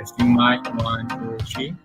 Testing mic, one, two, three.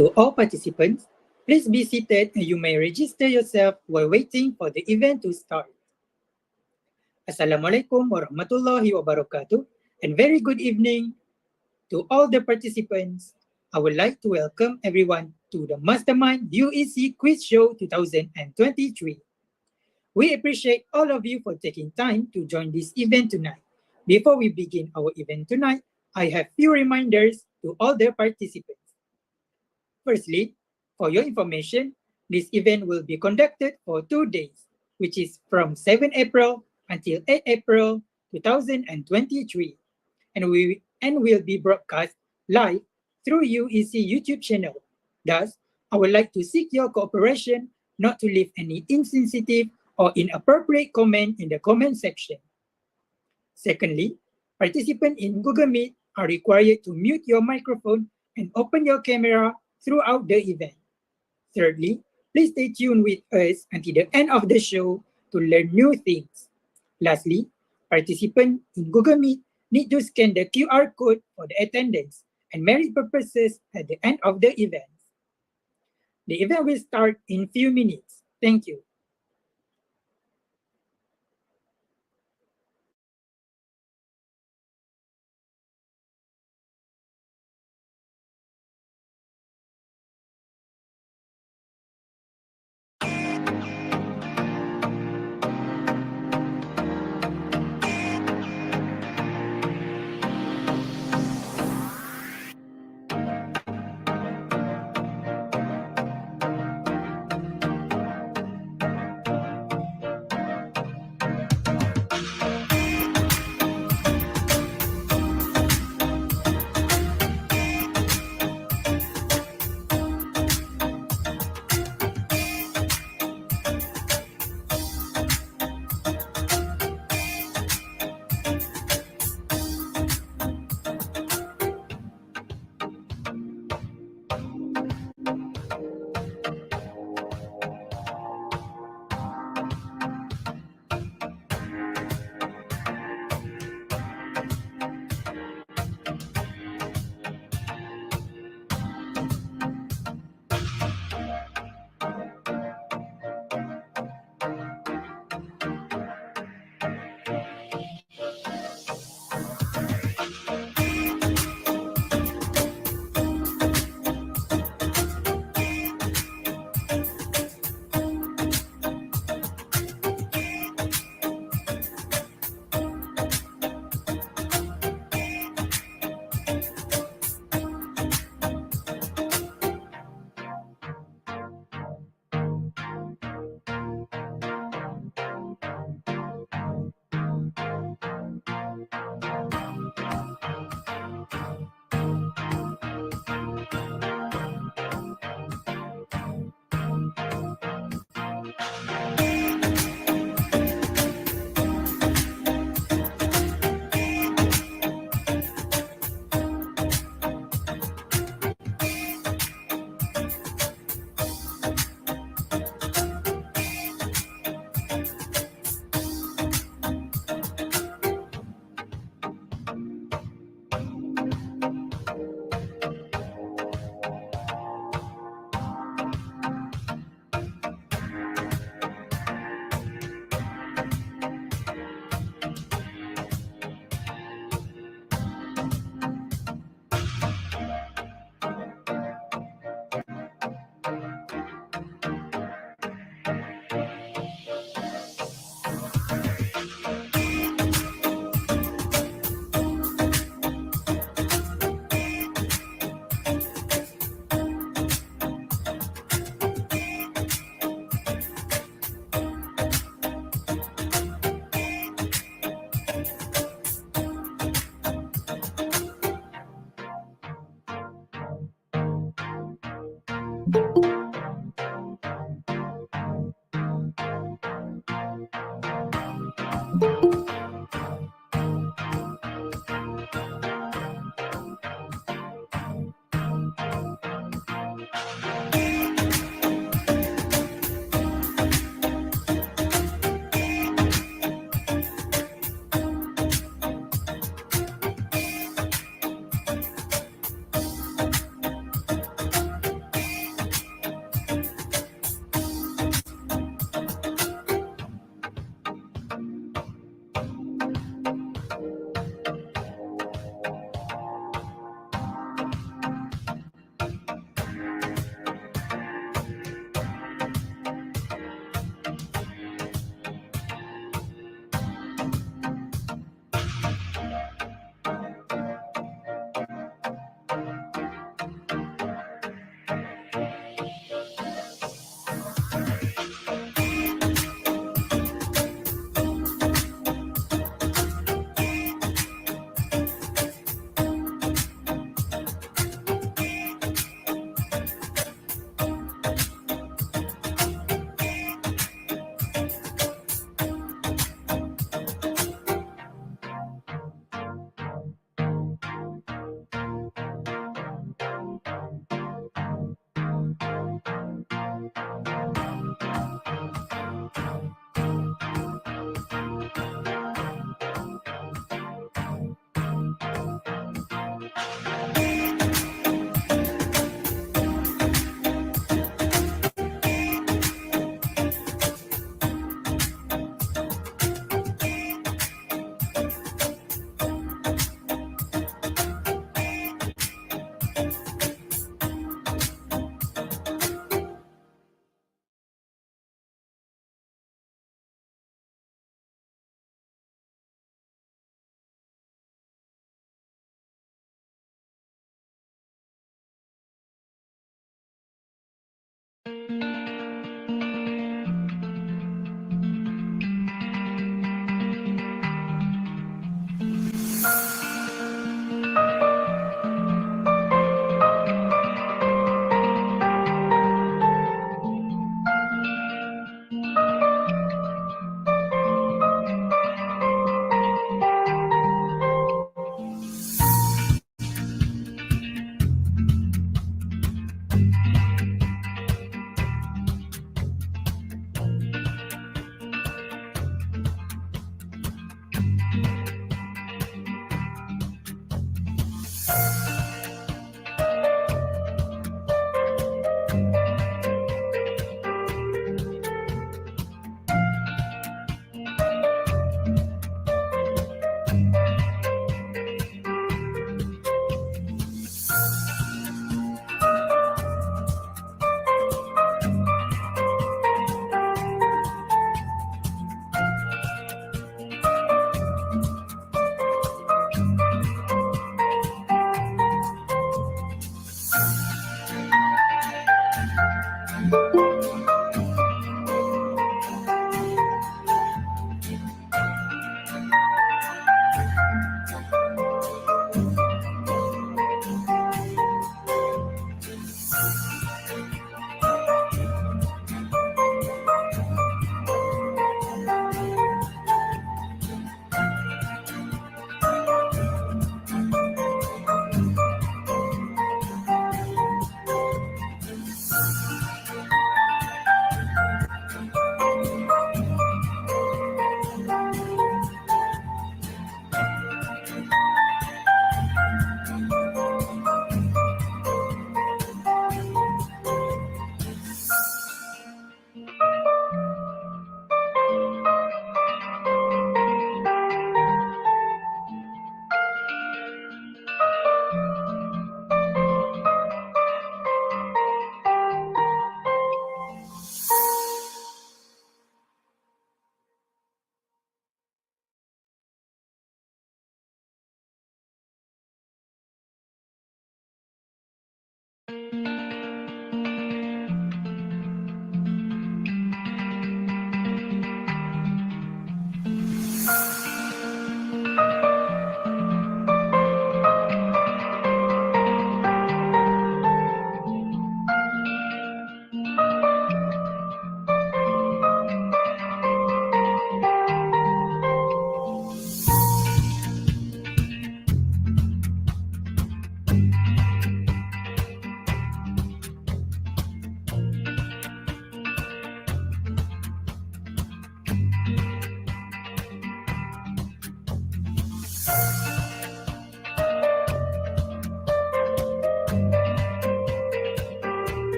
To all participants, please be seated and you may register yourself while waiting for the event to start. Assalamualaikum warahmatullahi wabarakatuh and very good evening to all the participants. I would like to welcome everyone to the Mastermind UEC Quiz Show 2023. We appreciate all of you for taking time to join this event tonight. Before we begin our event tonight, I have few reminders to all the participants. Firstly, for your information, this event will be conducted for 2 days, which is from 7 April until 8 April 2023, and will be broadcast live through UEC YouTube channel. Thus, I would like to seek your cooperation not to leave any insensitive or inappropriate comment in the comment section. Secondly, participants in Google Meet are required to mute your microphone and open your camera throughout the event. Thirdly, please stay tuned with us until the end of the show to learn new things. Lastly, participants in Google Meet need to scan the QR code for the attendance and merit purposes at the end of the event. The event will start in few minutes. Thank you.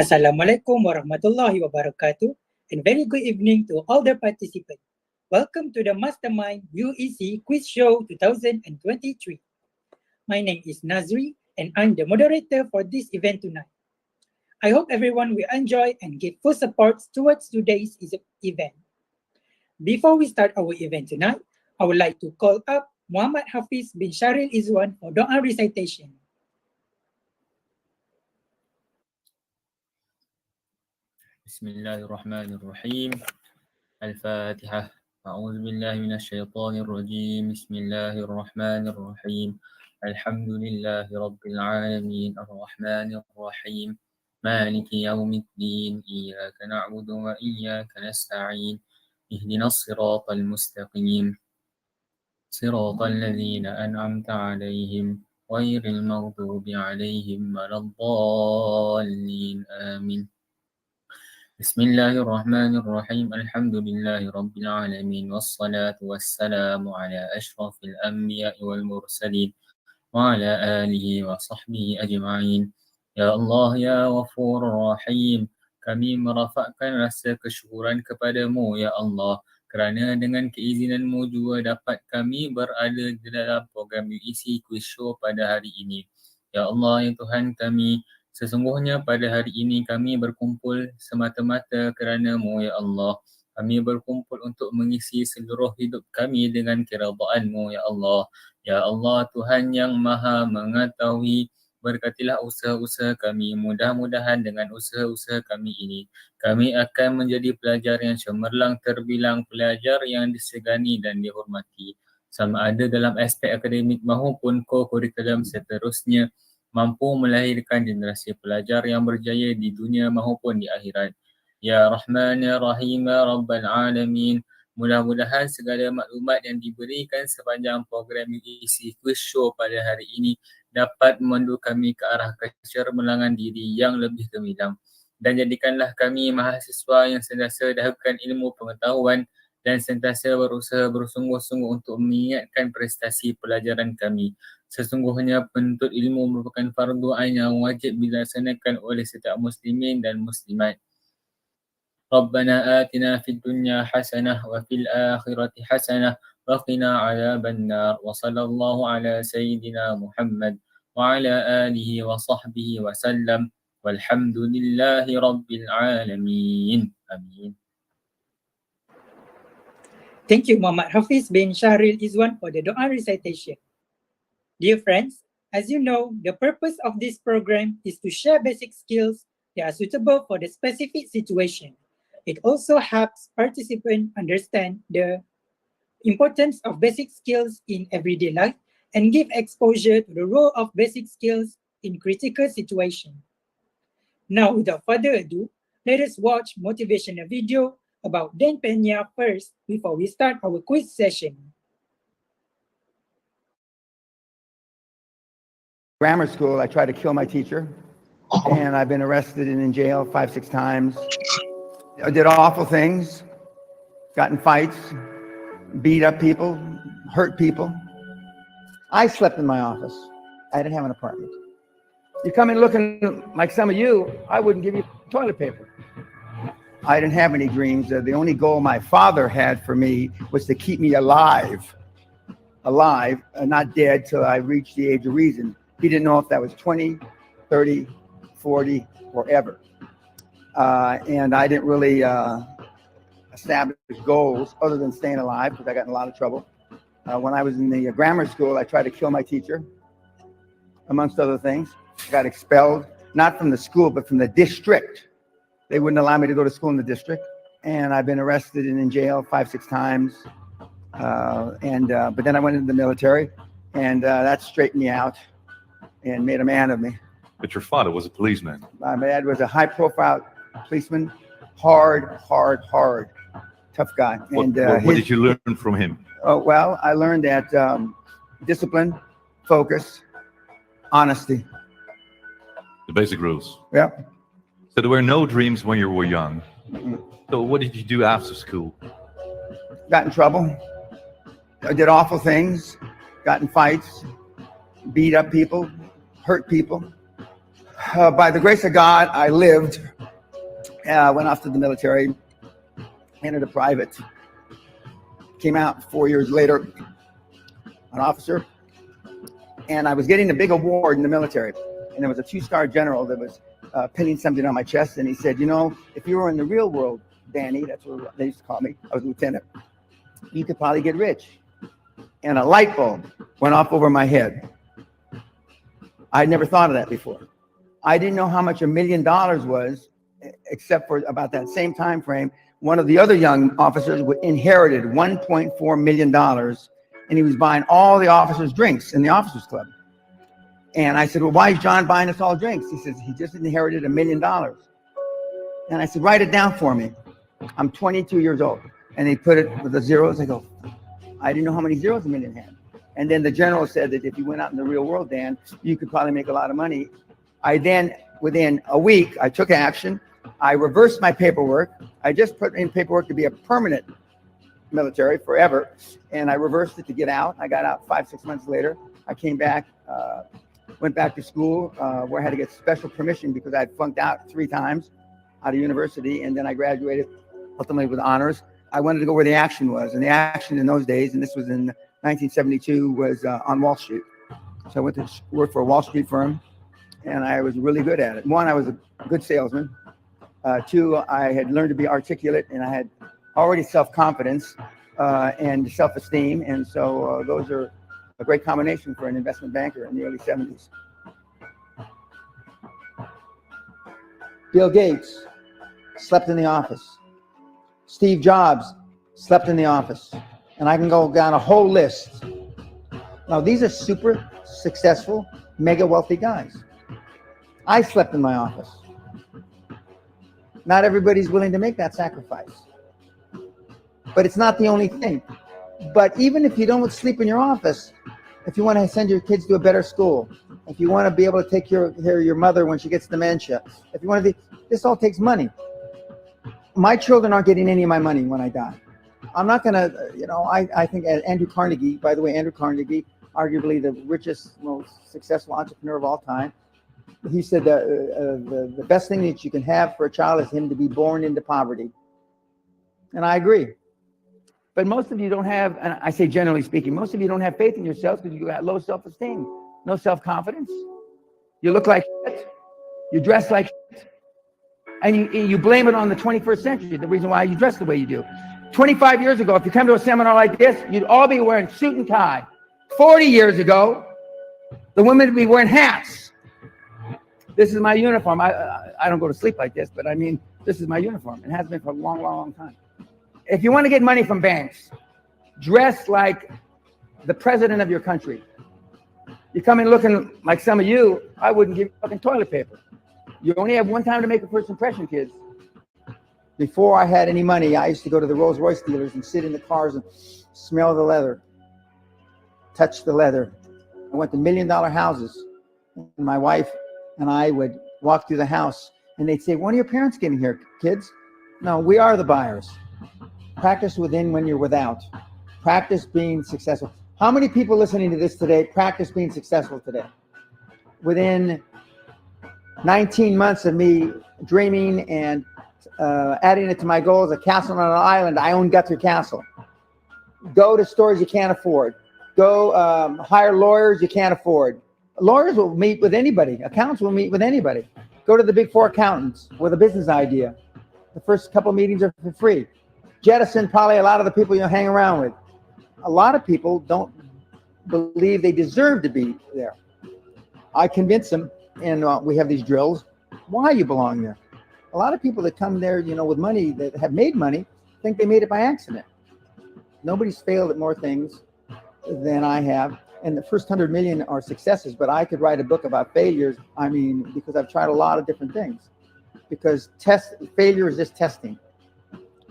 Assalamualaikum warahmatullahi wabarakatuh, and very good evening to all the participants. Welcome to the Mastermind UEC Quiz Show 2023. My name is Nazri, and I'm the moderator for this event tonight. I hope everyone will enjoy and give full support towards today's event. Before we start our event tonight, I would like to call up Muhammad Hafiz bin Sharil Izwan for Doa recitation. Bismillahirrahmanirrahim. Al-Fatihah. A'udzu billahi minasyaitonir rajim. Bismillahirrahmanirrahim. Alhamdulillahi rabbil alamin. Arrahmanir rahim. Maliki yaumiddin. Iyyaka na'budu wa iyyaka nasta'in. Ihdinas siratal mustaqim. Siratal ladzina an'amta 'alaihim ghairil maghdubi 'alaihim waladdallin. Amin. بسم الله الرحمن الرحيم الحمد لله رب العالمين والصلاة والسلام على أشرف الأنبياء والمرسلين وعلى آله وصحبه أجمعين يا الله يا غفور رحيم kami merafakkan rasa kesyukuran kepadamu ya Allah kerana dengan keizinanmu juga dapat kami berada di dalam program UEC Quiz Show pada hari ini. Ya Allah ya Tuhan kami, sesungguhnya pada hari ini kami berkumpul semata-mata kerana-Mu ya Allah. Kami berkumpul untuk mengisi seluruh hidup kami dengan keridaan-Mu ya Allah. Ya Allah Tuhan yang Maha mengetahui, berkatilah usaha-usaha kami. Mudah-mudahan dengan usaha-usaha kami ini, kami akan menjadi pelajar yang cemerlang terbilang, pelajar yang disegani dan dihormati. Sama ada dalam aspek akademik maupun co-curriculum seterusnya, mampu melahirkan generasi pelajar yang berjaya di dunia maupun di akhirat. Ya Rahman Ya Rahim Ya Rabbal Alamin. Mudah-mudahan segala maklumat yang diberikan sepanjang program UEC Quiz Show pada hari ini dapat memandu kami ke arah kecermelangan diri yang lebih gemilang. Dan jadikanlah kami mahasiswa yang sentiasa dahakan ilmu pengetahuan dan sentiasa berusaha bersungguh-sungguh untuk mengingatkan prestasi pelajaran kami. Sesungguhnya penuntut ilmu merupakan fardu ain yang wajib dilaksanakan oleh setiap muslimin dan muslimat. Rabbana atina fid dunya hasanah wa fil akhirati hasanah wa qina adzaban nar. Wa sallallahu ala sayyidina Muhammad wa ala alihi wa sahbihi wa sallam. Walhamdulillahi rabbil alamin. Amin. Thank you, Muhammad Hafiz bin Sharil Izwan, for the Doa recitation. Dear friends, as you know, the purpose of this program is to share basic skills that are suitable for the specific situation. It also helps participants understand the importance of basic skills in everyday life and give exposure to the role of basic skills in critical situations. Now, without further ado, let us watch motivational video about Dan Peña first before we start our quiz session. Grammar school, I tried to kill my teacher, and I've been arrested and in jail 5-6 times. I did awful things, got in fights, beat up people, hurt people. I slept in my office. I didn't have an apartment. You come in looking like some of you, I wouldn't give you toilet paper. I didn't have any dreams. The only goal my father had for me was to keep me alive, not dead till I reached the age of reason. He didn't know if that was 20, 30, 40, or ever. And I didn't really establish goals other than staying alive because I got in a lot of trouble. When I was in the grammar school, I tried to kill my teacher, amongst other things. I got expelled, not from the school, but from the district. They wouldn't allow me to go to school in the district. And I've been arrested and in jail 5-6 times. But then I went into the military, and that straightened me out and made a man of me. But your father was a policeman. My dad was a high-profile policeman, hard, tough guy. What did you learn from him? Oh, well, I learned that discipline, focus, honesty. The basic rules. Yeah. So there were no dreams when you were young. Mm-hmm. So what did you do after school? Got in trouble. I did awful things, got in fights, beat up people, hurt people. By the grace of God, I lived Went off to the military, entered a private, came out 4 years later, an officer, and I was getting a big award in the military. And there was a 2-star general that was pinning something on my chest, and he said, you know, if you were in the real world, Danny, that's what they used to call me, I was a lieutenant, you could probably get rich. And a light bulb went off over my head. I'd never thought of that before. I didn't know how much $1 million was, except for about that same time frame. One of the other young officers inherited $1.4 million, and he was buying all the officers' drinks in the officers' club. And I said, well, why is John buying us all drinks? He says, he just inherited $1 million. And I said, write it down for me. I'm 22 years old. And he put it with the zeros. I go, I didn't know how many zeros $1 million had. And then the general said that if you went out in the real world, Dan, you could probably make a lot of money. I then, within a week, I took action. I reversed my paperwork. I just put in paperwork to be a permanent military forever. And I reversed it to get out. I got out 5-6 months later. I came back, went back to school where I had to get special permission because I had flunked out 3 times out of university. And then I graduated ultimately with honors. I wanted to go where the action was. And the action in those days, and this was in 1972, was on Wall Street. So I went to work for a Wall Street firm, and I was really good at it. 1, I was a good salesman. 2, I had learned to be articulate, and I had already self-confidence and self-esteem. And so those are a great combination for an investment banker in the early 70s. Bill Gates slept in the office. Steve Jobs slept in the office. And I can go down a whole list. Now, these are super successful, mega wealthy guys. I slept in my office. Not everybody's willing to make that sacrifice. But it's not the only thing. But even if you don't sleep in your office, if you want to send your kids to a better school, if you want to be able to take care of your mother when she gets dementia, if you want to this all takes money. My children aren't getting any of my money when I die. I'm not going to, I think Andrew Carnegie, by the way, Andrew Carnegie, arguably the richest, most successful entrepreneur of all time, he said the best thing that you can have for a child is him to be born into poverty. And I agree. But most of you don't have, and I say generally speaking, most of you don't have faith in yourselves because you got low self-esteem, no self-confidence. You look like shit. You dress like shit. And you blame it on the 21st century, the reason why you dress the way you do. 25 years ago, if you come to a seminar like this, you'd all be wearing suit and tie. 40 years ago, the women would be wearing hats. This is my uniform. I don't go to sleep like this, but I mean, this is my uniform. It has been for a long, long, long time. If you want to get money from banks, dress like the president of your country. You come in looking like some of you, I wouldn't give you fucking toilet paper. You only have one time to make a first impression, kids. Before I had any money, I used to go to the Rolls Royce dealers and sit in the cars and smell the leather, touch the leather. I went to $1 million houses. And my wife and I would walk through the house and they'd say, when are your parents getting here, kids? No, we are the buyers. Practice within when you're without. Practice being successful. How many people listening to this today practice being successful today? Within 19 months of me dreaming and adding it to my goals, a castle on an island, I own Guthrie Castle. Go to stores you can't afford. Go hire lawyers you can't afford. Lawyers will meet with anybody. Accountants will meet with anybody. Go to the big 4 accountants with a business idea. The first couple meetings are for free. Jettison probably a lot of the people you hang around with. A lot of people don't believe they deserve to be there. I convince them, and we have these drills, why you belong there. A lot of people that come there, with money, that have made money, think they made it by accident. Nobody's failed at more things than I have. And the first 100 million are successes, but I could write a book about failures. I mean, because I've tried a lot of different things. Because failure is just testing.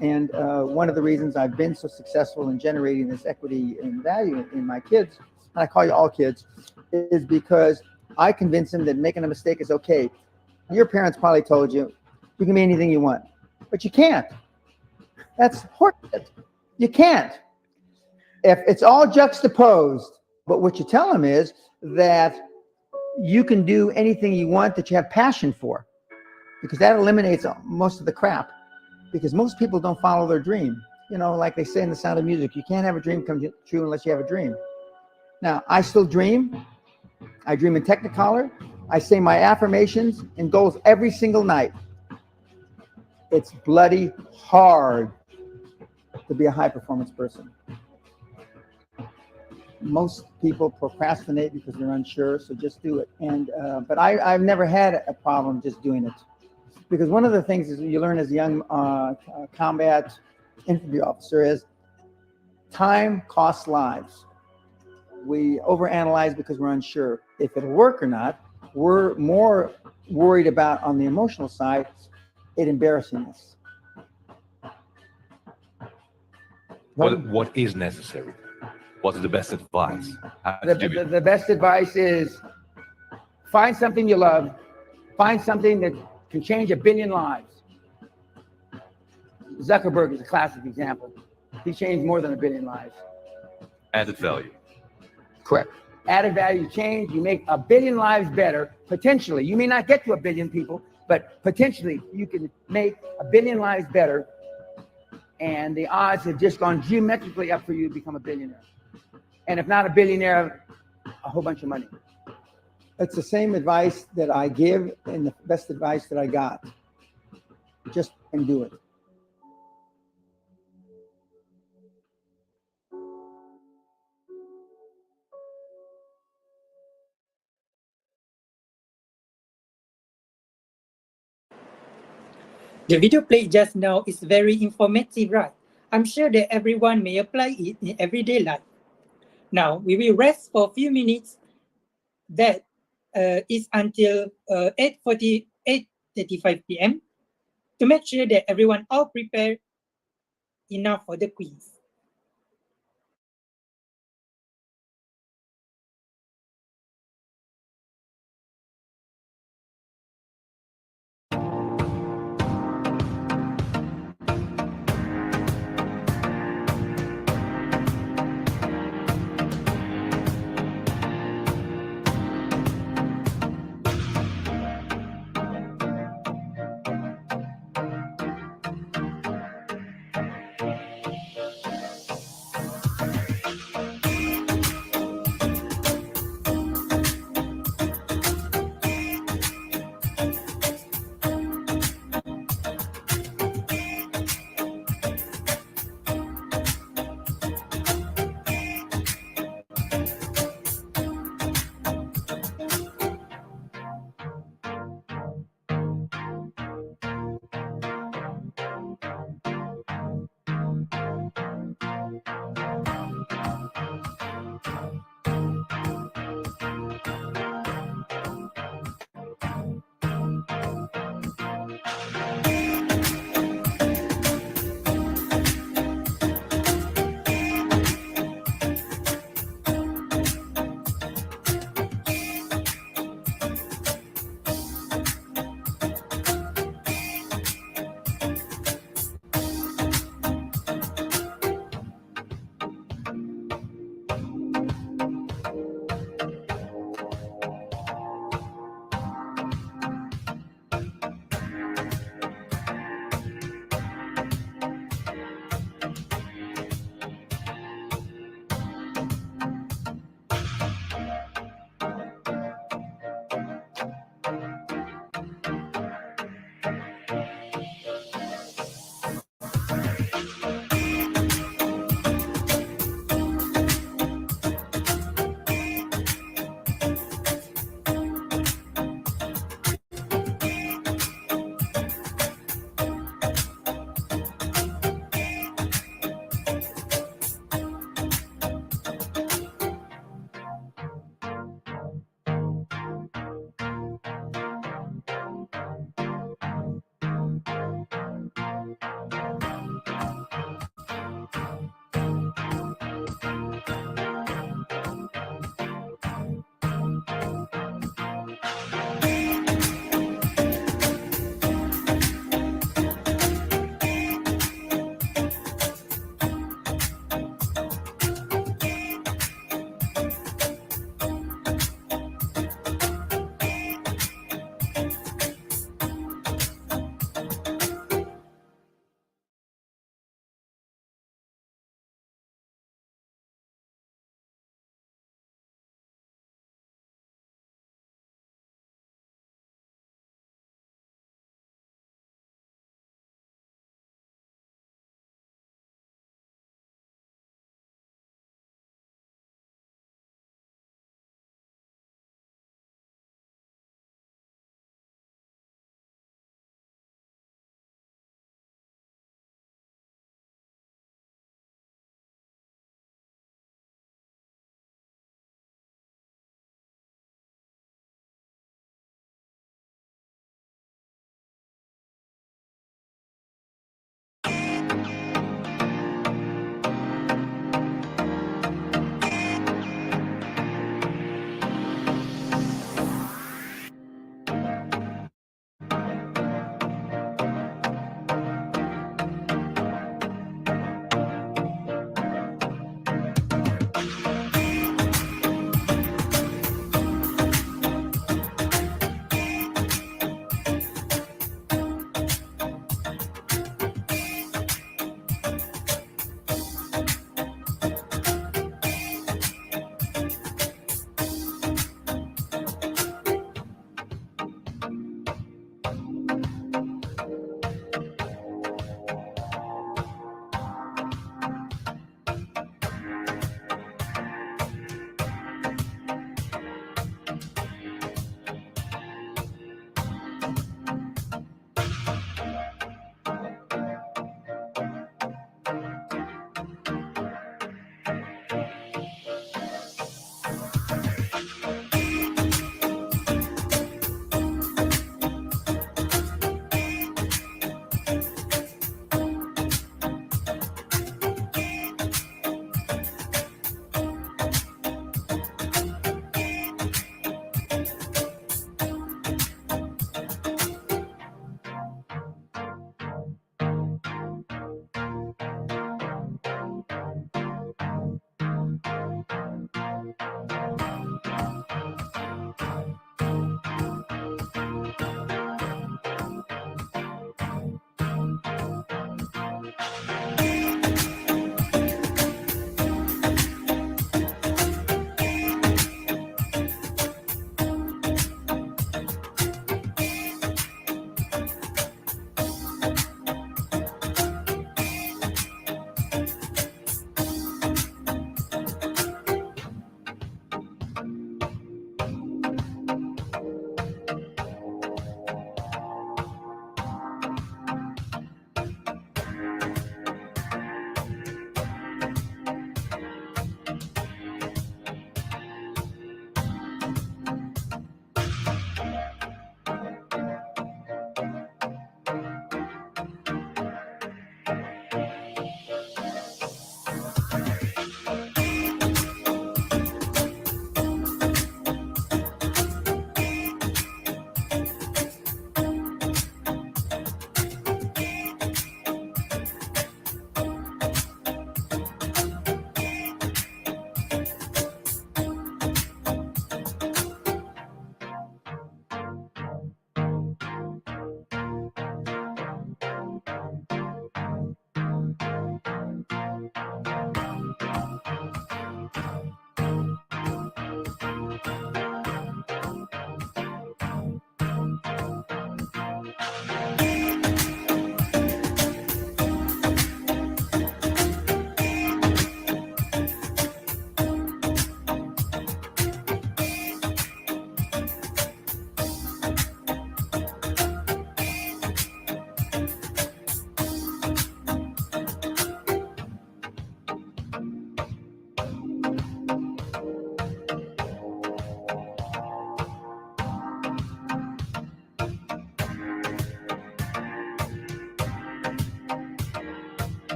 And one of the reasons I've been so successful in generating this equity and value in my kids, and I call you all kids, is because I convince them that making a mistake is okay. Your parents probably told you, you can be anything you want, but you can't. That's horseshit. You can't. If it's all juxtaposed, but what you tell them is that you can do anything you want that you have passion for. because that eliminates most of the crap, because most people don't follow their dream. You know, like they say in The Sound of Music, you can't have a dream come true unless you have a dream. Now, I still dream. I dream in Technicolor. I say my affirmations and goals every single night. It's bloody hard to be a high performance person. Most people procrastinate because they're unsure, so just do it. And but I've never had a problem just doing it, because one of the things is you learn as a young combat infantry officer is time costs lives. We overanalyze because we're unsure if it'll work or not. We're more worried about, on the emotional side, it embarrassing us. What is necessary? What is the best advice? How to do it? The best advice is find something you love, find something that can change 1 billion lives. Zuckerberg is a classic example. He changed more than 1 billion lives. Added value. Correct. Added value change, you make 1 billion lives better, potentially. You may not get to 1 billion people, but potentially you can make 1 billion lives better, and the odds have just gone geometrically up for you to become a billionaire. And if not a billionaire, a whole bunch of money. It's the same advice that I give and the best advice that I got. Just and do it. The video played just now is very informative, right? I'm sure that everyone may apply it in everyday life. Now, we will rest for a few minutes. That is until 8:35 p.m. to make sure that everyone all prepared enough for the quiz.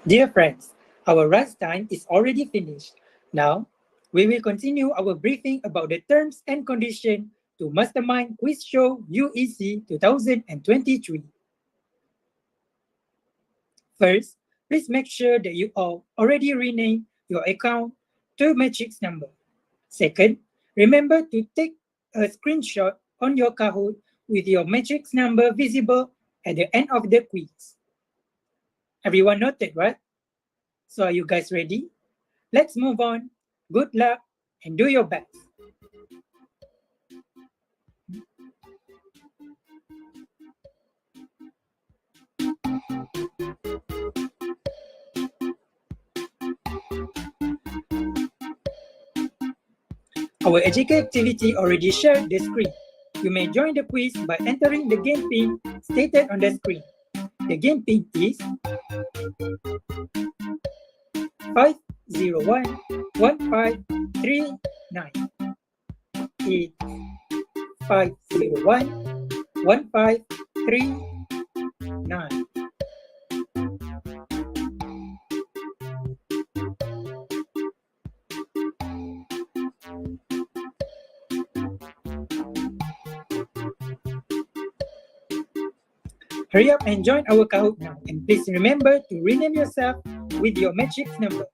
Dear friends, our rest time is already finished. Now, we will continue our briefing about the terms and conditions to Mastermind Quiz Show UEC 2023. First, please make sure that you all already renamed your account to Matrix number. Second, remember to take a screenshot on your Kahoot with your Matrix number visible at the end of the quiz. Everyone noted, right? So are you guys ready? Let's move on. Good luck and do your best. Our educate activity already shared the screen. You may join the quiz by entering the game pin stated on the screen. The game pin is 5011539. It's 5011539. Hurry up and join our Kahoot now, and please remember to rename yourself with your matrix number.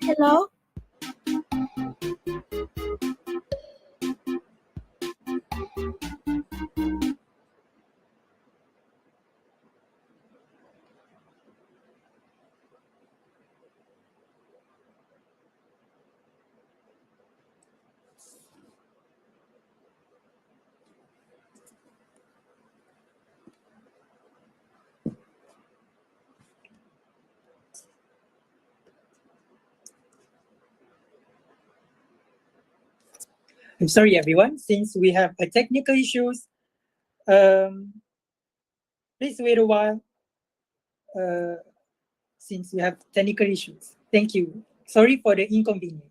Hello. I'm sorry, everyone, since we have a technical issues. Please wait a while. Since we have technical issues. Thank you. Sorry for the inconvenience.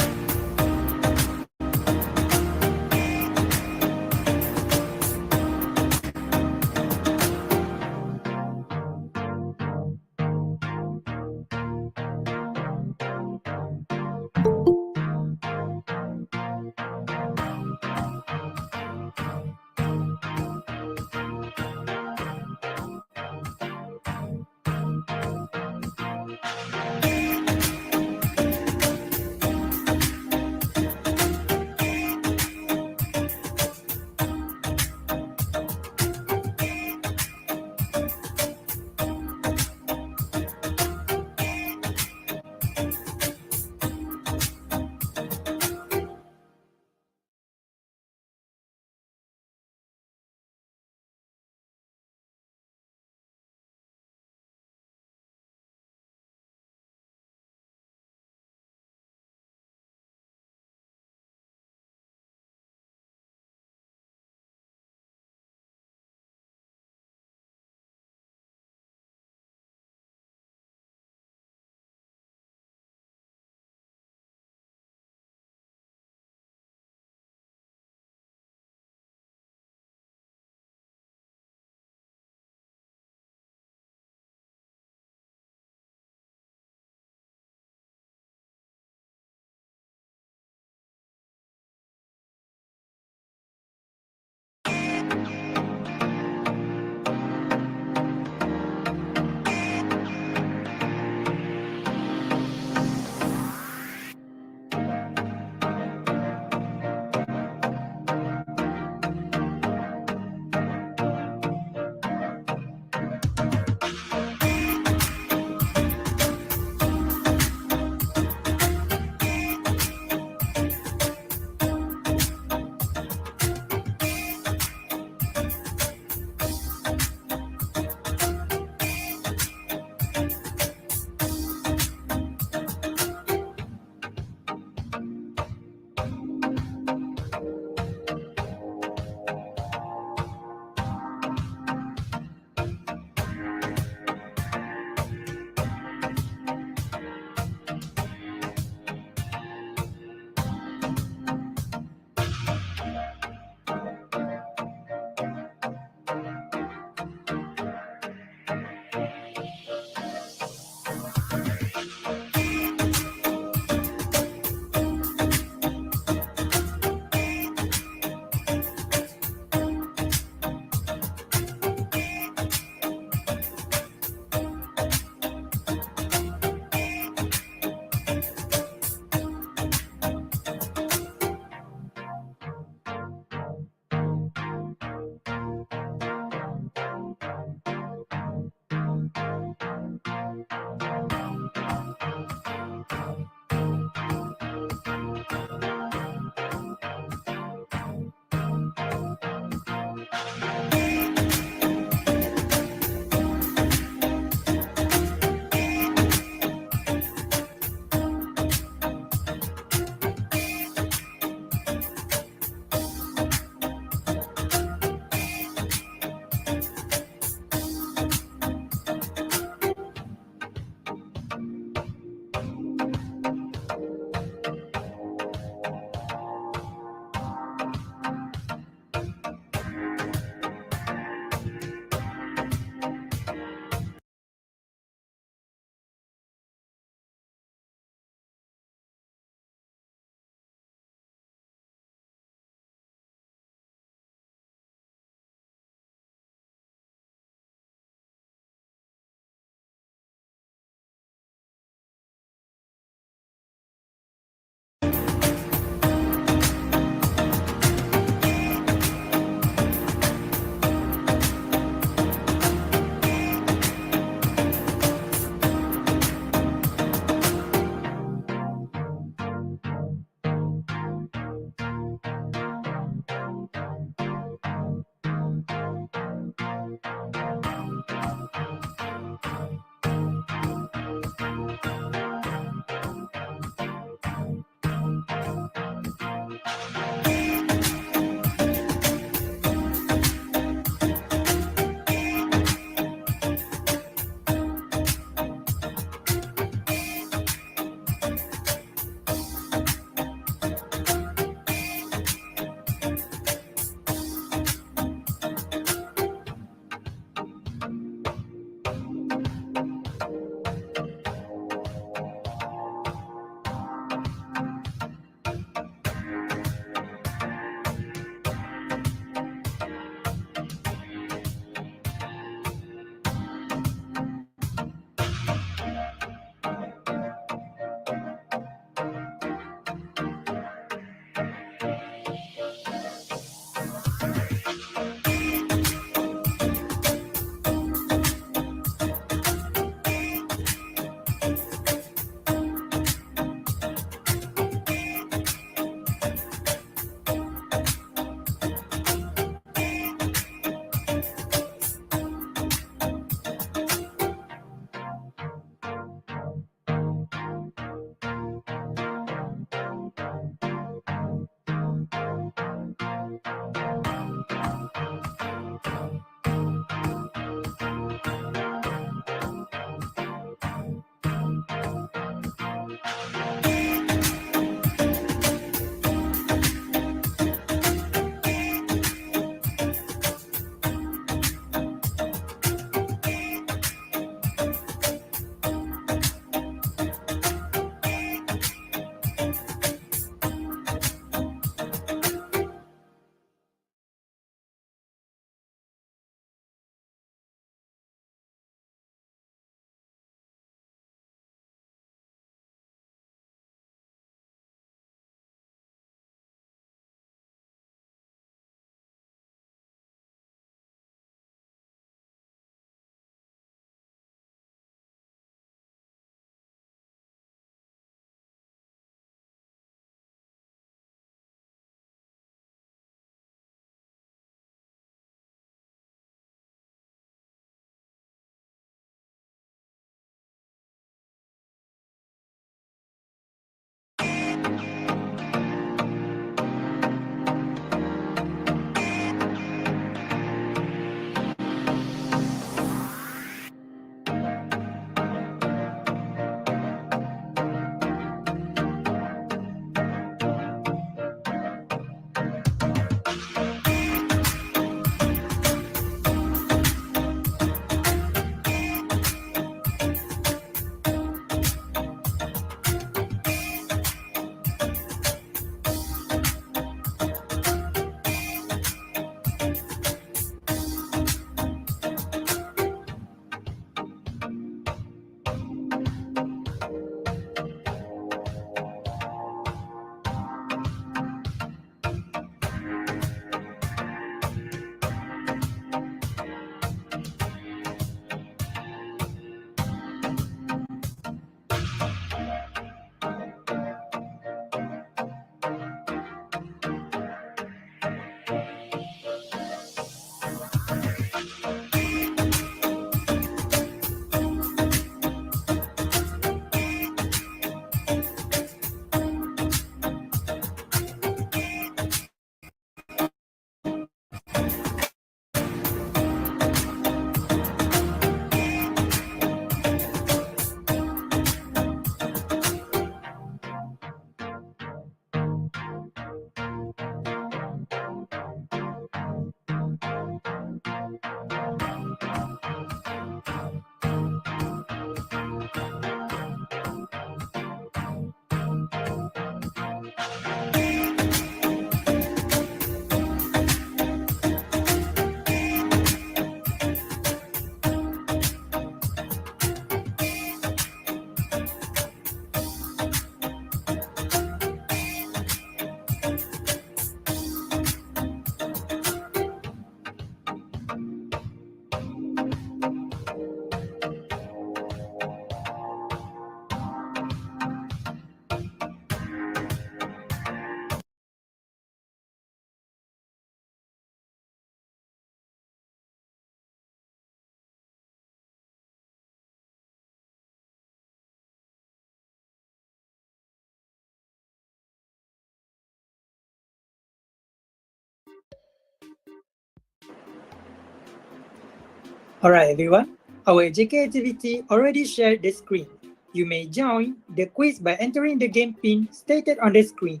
Alright everyone, our JK activity already shared the screen. You may join the quiz by entering the game pin stated on the screen.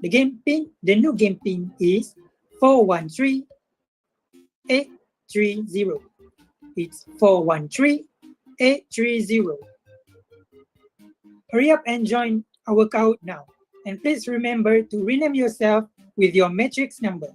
The new game pin is 413830. It's 413830. Hurry up and join our Kahoot now. And please remember to rename yourself with your matrix number.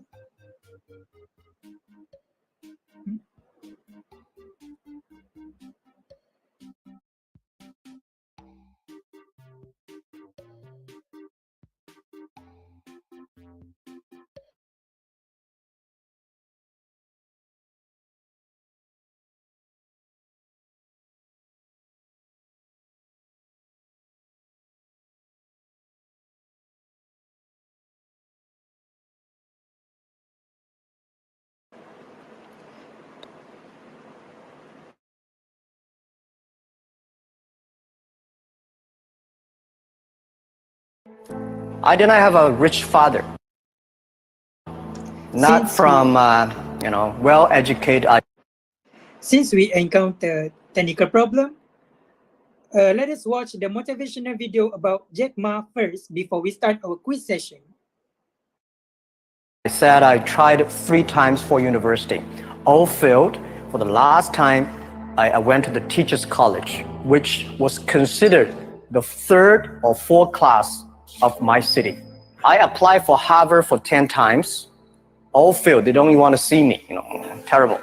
I did not have a rich father. Not Since from, well-educated. Since we encountered technical problem, let us watch the motivational video about Jack Ma first before we start our quiz session. I said I tried 3 times for university. All failed. For the last time, I went to the teachers college, which was considered the 3rd or 4th class of my city. I applied for Harvard for 10 times. All failed. They don't even want to see me, terrible.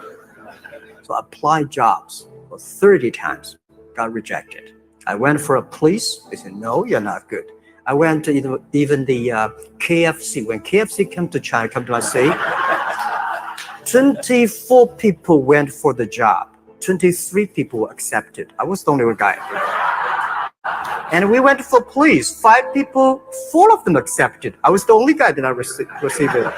So I applied jobs for 30 times, got rejected. I went for a police. They said, no, you're not good. I went to even the KFC. When KFC came to China, come to my city, 24 people went for the job. 23 people were accepted. I was the only one guy. And we went for police. 5 people, 4 of them accepted. I was the only guy that I received it.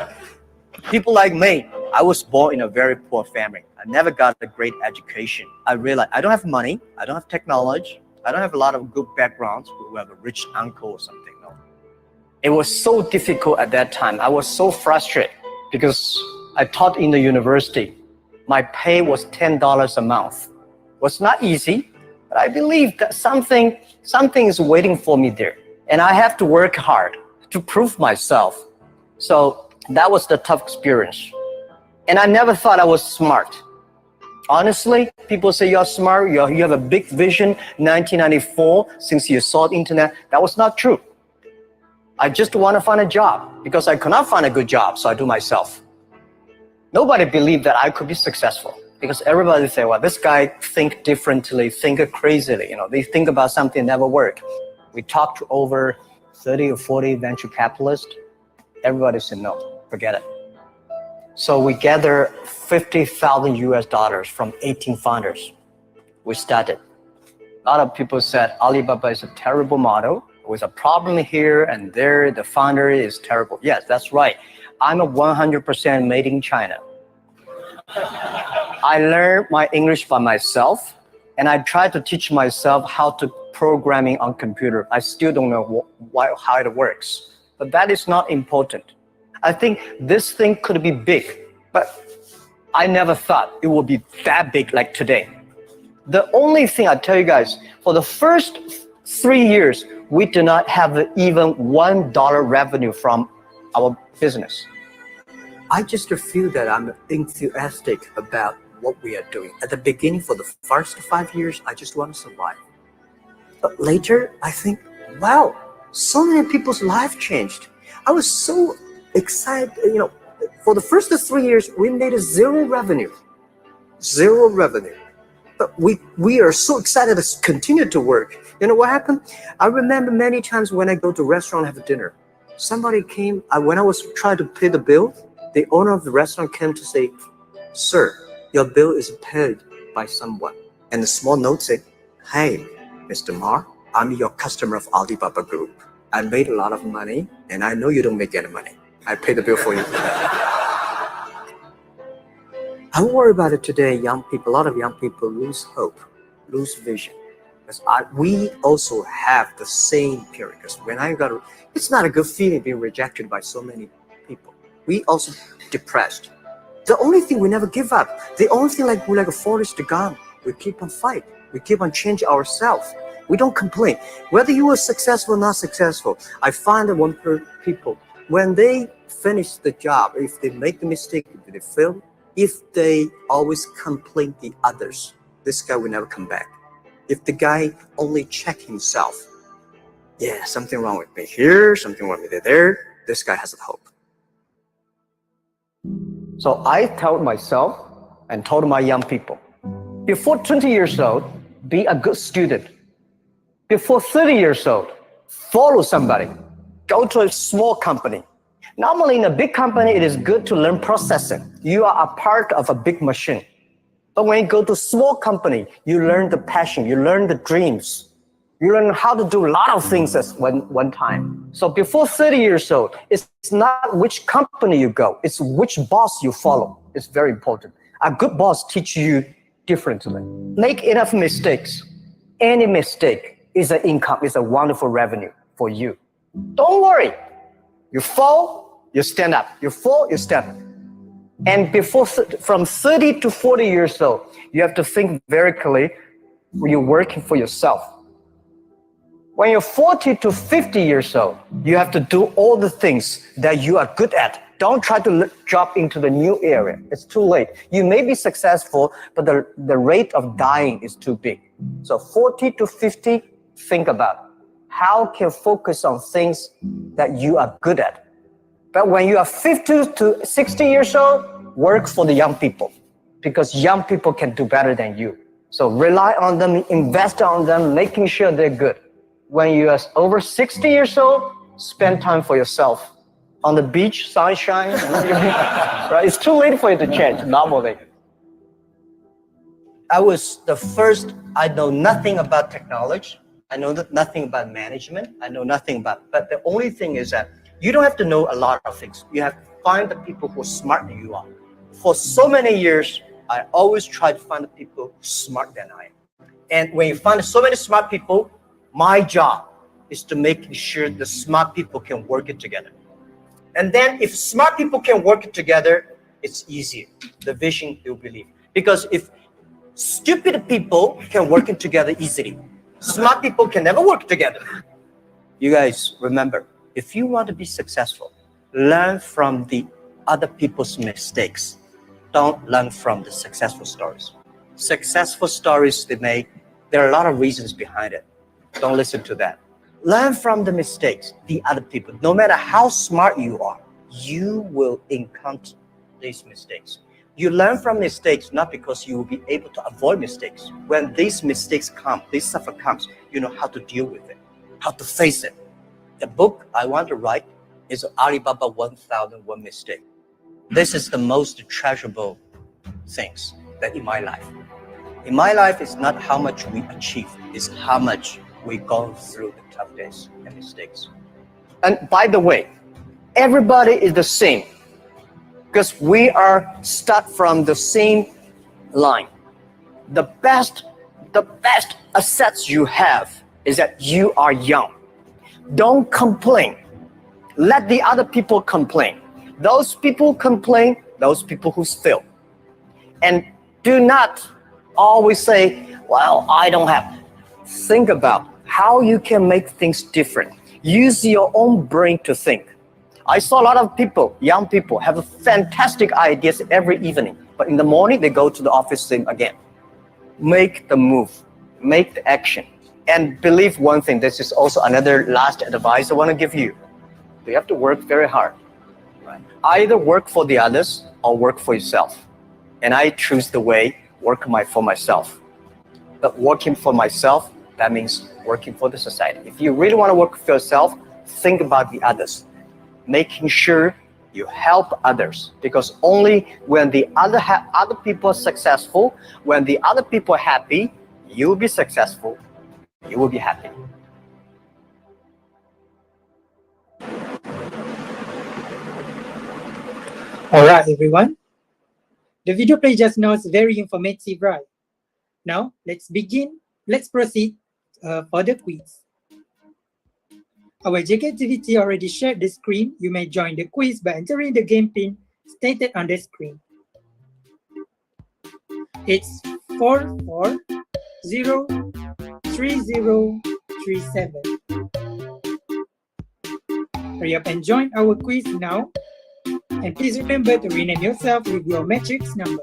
People like me, I was born in a very poor family. I never got a great education. I realized I don't have money. I don't have technology. I don't have a lot of good backgrounds. We have a rich uncle or something. No. It was so difficult at that time. I was so frustrated because I taught in the university. My pay was $10 a month. It was not easy, but I believe that something is waiting for me there. And I have to work hard to prove myself. So that was the tough experience. And I never thought I was smart. Honestly, people say you're smart, you have a big vision. 1994, since you saw the internet, that was not true. I just want to find a job because I could not find a good job, so I do myself. Nobody believed that I could be successful because everybody say, well, this guy think differently, think crazily. They think about something never work. We talked to over 30 or 40 venture capitalists. Everybody said, no, forget it. So we gathered $50,000 from 18 founders. We started. A lot of people said Alibaba is a terrible model with a problem here and there. The founder is terrible. Yes, that's right. I'm a 100% made in China. I learned my English by myself, and I tried to teach myself how to programming on computer. I still don't know how it works, but that is not important. I think this thing could be big, but I never thought it would be that big like today. The only thing I tell you guys, for the first 3 years, we did not have even $1 revenue from our business. I just feel that I'm enthusiastic about what we are doing. At the beginning, for the first 5 years, I just want to survive. But later, I think, wow, so many people's life changed. I was so excited, for the first 3 years, we made zero revenue. But we are so excited to continue to work. You know what happened? I remember many times when I go to a restaurant and have dinner, somebody came, when I was trying to pay the bill, the owner of the restaurant came to say, sir, your bill is paid by someone. And the small note said, hey, Mr. Ma, I'm your customer of Alibaba Group. I made a lot of money, and I know you don't make any money. I pay the bill for you. I worry about it today. Young people, a lot of young people lose hope, lose vision. Because we also have the same period. Because when it's not a good feeling being rejected by so many people. We also depressed. The only thing we never give up. The only thing like we're like a Forrest Gump. We keep on fight. We keep on changing ourselves. We don't complain. Whether you are successful or not successful, I find that people, when they finish the job, if they make a mistake, if they fail, if they always complain the others, this guy will never come back. If the guy only check himself, yeah, something wrong with me here, something wrong with me there, this guy has a hope. So I told myself and told my young people, before 20 years old, be a good student. Before 30 years old, follow somebody. Go to a small company. Normally in a big company, it is good to learn processing. You are a part of a big machine. But when you go to a small company, you learn the passion, you learn the dreams. You learn how to do a lot of things at one time. So before 30 years old, it's not which company you go, it's which boss you follow. It's very important. A good boss teaches you differently. Make enough mistakes. Any mistake is an income, is a wonderful revenue for you. Don't worry. You fall, you stand up. You fall, you stand up. And from 30 to 40 years old, you have to think very clearly when you're working for yourself. When you're 40 to 50 years old, you have to do all the things that you are good at. Don't try to drop into the new area. It's too late. You may be successful, but the rate of dying is too big. So 40 to 50, think about how can you focus on things that you are good at. But when you are 50 to 60 years old, work for the young people because young people can do better than you. So rely on them, invest on them, making sure they're good. When you are over 60 years old, spend time for yourself. On the beach, sunshine, right? It's too late for you to change normally. I was the first, I know nothing about technology. I know nothing about management. I know nothing about, but the only thing is that you don't have to know a lot of things. You have to find the people who are smarter than you are. For so many years, I always try to find the people smarter than I am. And when you find so many smart people, my job is to make sure the smart people can work it together. And then if smart people can work it together, it's easier. The vision you'll believe. Because if stupid people can work it together easily, smart people can never work together. You guys remember, if you want to be successful, learn from the other people's mistakes. Don't learn from the successful stories. Successful stories they make, there are a lot of reasons behind it. Don't listen to that. Learn from the mistakes, the other people. No matter how smart you are, you will encounter these mistakes. You learn from mistakes not because you will be able to avoid mistakes. When these mistakes come, this suffer comes, you know how to deal with it, how to face it. The book I want to write is Alibaba 1001 Mistake. This is the most treasurable things that in my life. In my life, it's not how much we achieve, it's how much we go through the tough days and mistakes. And by the way, everybody is the same because we are start from the same line. The best assets you have is that you are young. Don't complain. Let the other people complain. Those people complain, those people who fail. And do not always say, well, I don't have. Think about how you can make things different. Use your own brain to think. I saw a lot of people, young people, have fantastic ideas every evening, but in the morning they go to the office same again. Make the move, make the action. And believe one thing, this is also another last advice I want to give you. You have to work very hard. Right? Either work for the others or work for yourself. And I choose the way, work for myself. But working for myself, that means working for the society. If you really want to work for yourself, think about the others. Making sure you help others, because only when the other people are successful, when the other people are happy, you will be successful, you will be happy. All right, everyone. The video play just now is very informative, right? Now, let's begin. Let's proceed for the quiz. Our JK activity already shared the screen. You may join the quiz by entering the game pin stated on the screen. It's 4403037. Hurry up and join our quiz now. And please remember to rename yourself with your matrix number.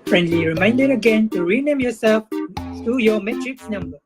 Friendly reminder again to rename yourself to your matrix number.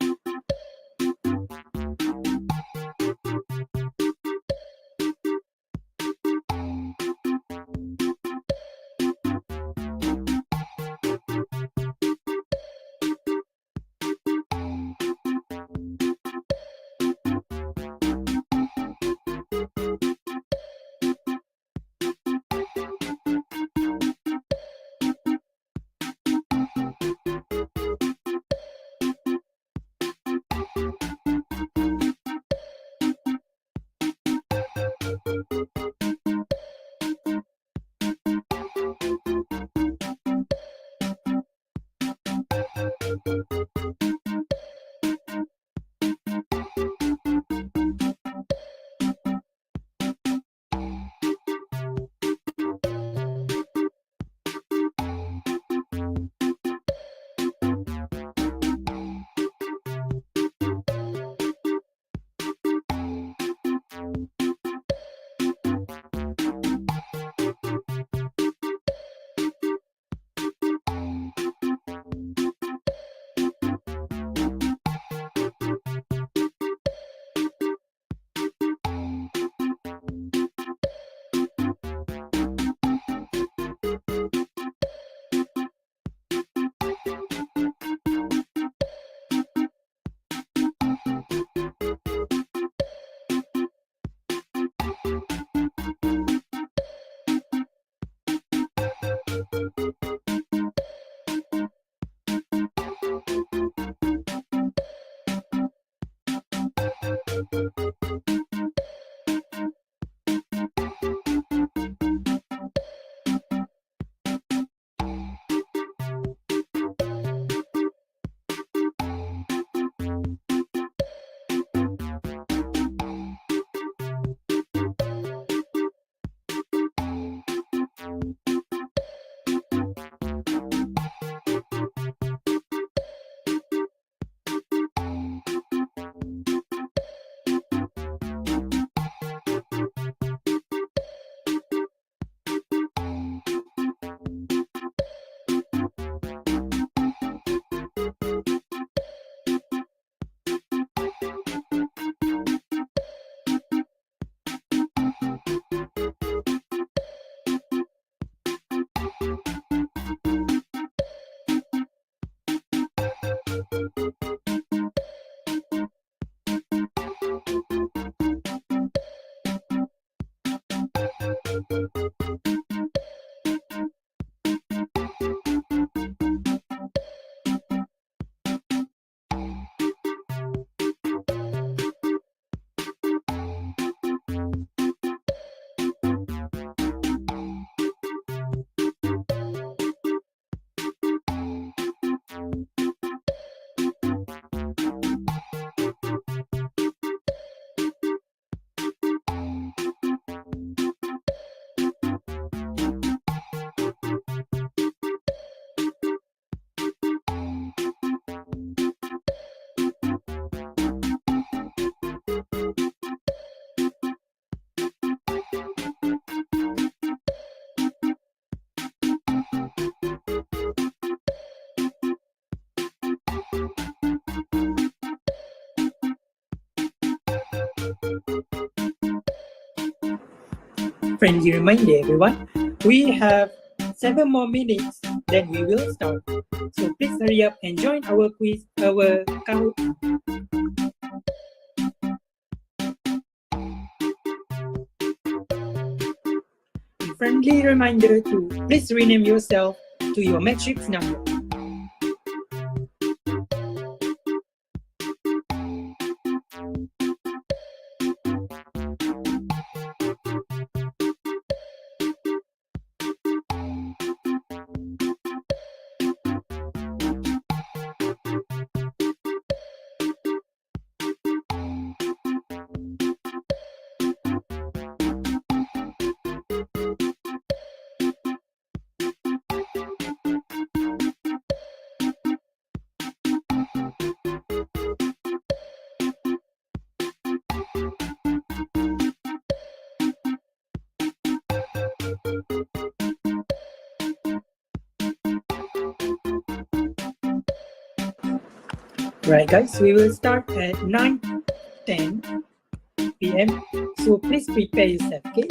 friendly reminder, everyone. We have 7 more minutes, then we will start. So please hurry up and join our quiz, our Kahoot. Friendly reminder to please rename yourself to your matrix number. Right, guys, we will start at 9:10 p.m. So please prepare yourself, okay?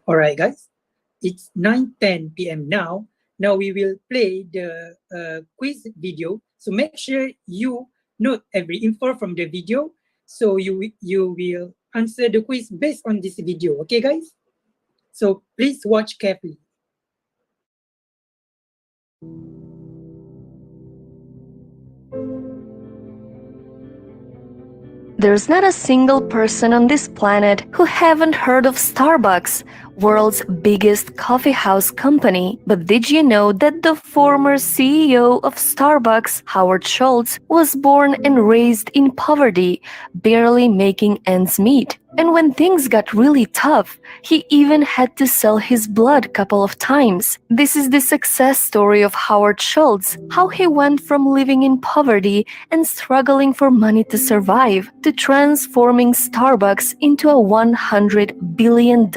All right, guys. It's 9:10 p.m. now. Now we will play the quiz video. So make sure you note every info from the video. So you will answer the quiz based on this video. Okay, guys? So please watch carefully. There's not a single person on this planet who haven't heard of Starbucks, world's biggest coffee house company. But did you know that the former CEO of Starbucks, Howard Schultz, was born and raised in poverty, barely making ends meet? And when things got really tough, he even had to sell his blood a couple of times. This is the success story of Howard Schultz, how he went from living in poverty and struggling for money to survive to transforming Starbucks into a $100 billion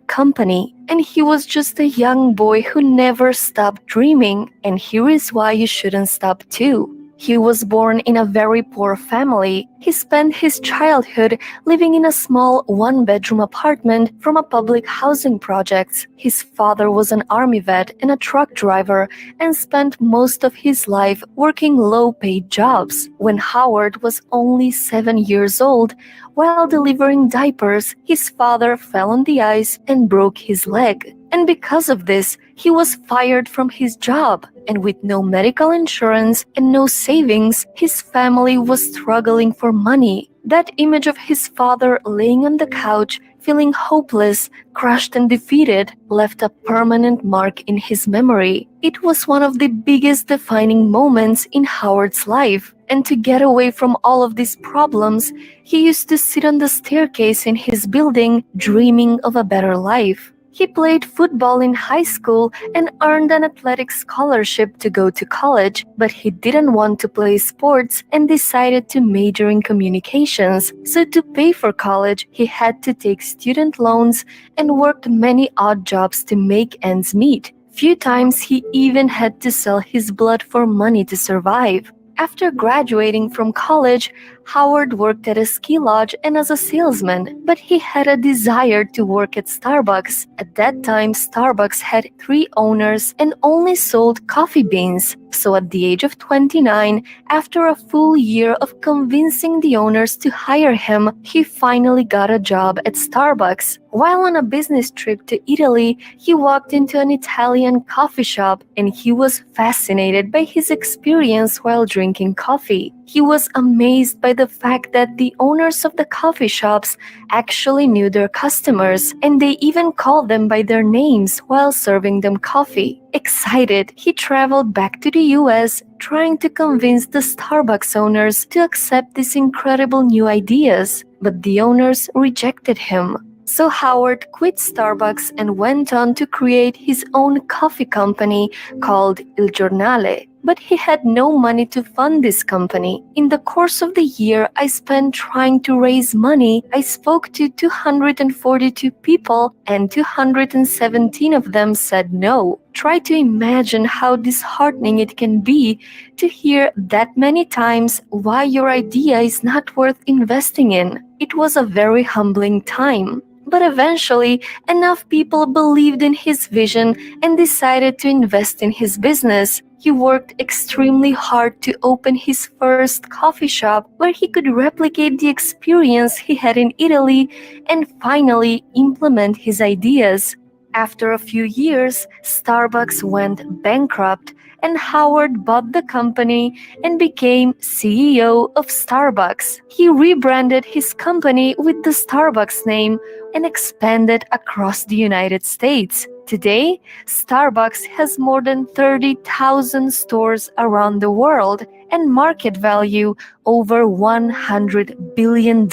company. And he was just a young boy who never stopped dreaming, and here is why you shouldn't stop too. He was born in a very poor family. He spent his childhood living in a small one-bedroom apartment from a public housing project. His father was an army vet and a truck driver and spent most of his life working low-paid jobs. When Howard was only 7 years old, while delivering diapers, his father fell on the ice and broke his leg. And because of this, he was fired from his job. And with no medical insurance and no savings, his family was struggling for money. That image of his father laying on the couch, feeling hopeless, crushed and defeated, left a permanent mark in his memory. It was one of the biggest defining moments in Howard's life. And to get away from all of these problems, he used to sit on the staircase in his building, dreaming of a better life. He played football in high school and earned an athletic scholarship to go to college, but he didn't want to play sports and decided to major in communications. So to pay for college, he had to take student loans and worked many odd jobs to make ends meet. Few times he even had to sell his blood for money to survive. After graduating from college, Howard worked at a ski lodge and as a salesman, but he had a desire to work at Starbucks. At that time, Starbucks had 3 owners and only sold coffee beans. So at the age of 29, after a full year of convincing the owners to hire him, he finally got a job at Starbucks. While on a business trip to Italy, he walked into an Italian coffee shop and he was fascinated by his experience while drinking coffee. He was amazed by the fact that the owners of the coffee shops actually knew their customers and they even called them by their names while serving them coffee. Excited, he traveled back to the US trying to convince the Starbucks owners to accept these incredible new ideas, but the owners rejected him. So Howard quit Starbucks and went on to create his own coffee company called Il Giornale. But he had no money to fund this company. In the course of the year I spent trying to raise money, I spoke to 242 people and 217 of them said no. Try to imagine how disheartening it can be to hear that many times why your idea is not worth investing in. It was a very humbling time. But eventually, enough people believed in his vision and decided to invest in his business. He worked extremely hard to open his first coffee shop where he could replicate the experience he had in Italy and finally implement his ideas. After a few years, Starbucks went bankrupt and Howard bought the company and became CEO of Starbucks. He rebranded his company with the Starbucks name and expanded across the United States. Today, Starbucks has more than 30,000 stores around the world, and market value over $100 billion.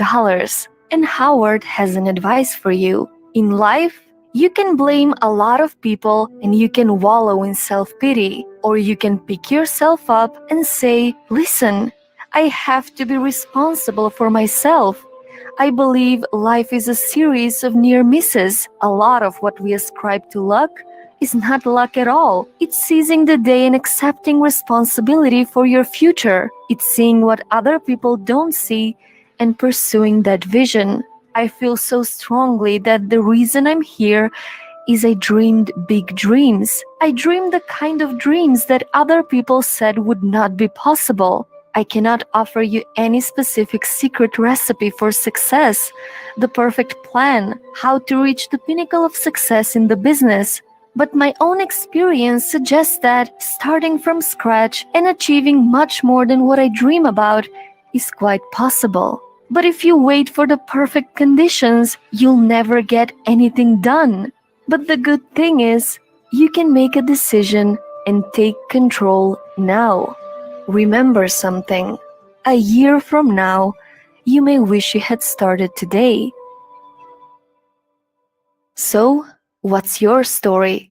And Howard has an advice for you. In life, you can blame a lot of people and you can wallow in self-pity, or you can pick yourself up and say, listen, I have to be responsible for myself. I believe life is a series of near misses. A lot of what we ascribe to luck is not luck at all. It's seizing the day and accepting responsibility for your future. It's seeing what other people don't see and pursuing that vision. I feel so strongly that the reason I'm here is I dreamed big dreams. I dreamed the kind of dreams that other people said would not be possible. I cannot offer you any specific secret recipe for success, the perfect plan, how to reach the pinnacle of success in the business. But my own experience suggests that starting from scratch and achieving much more than what I dream about is quite possible. But if you wait for the perfect conditions, you'll never get anything done. But the good thing is, you can make a decision and take control now. Remember something. A year from now, you may wish you had started today. So, what's your story?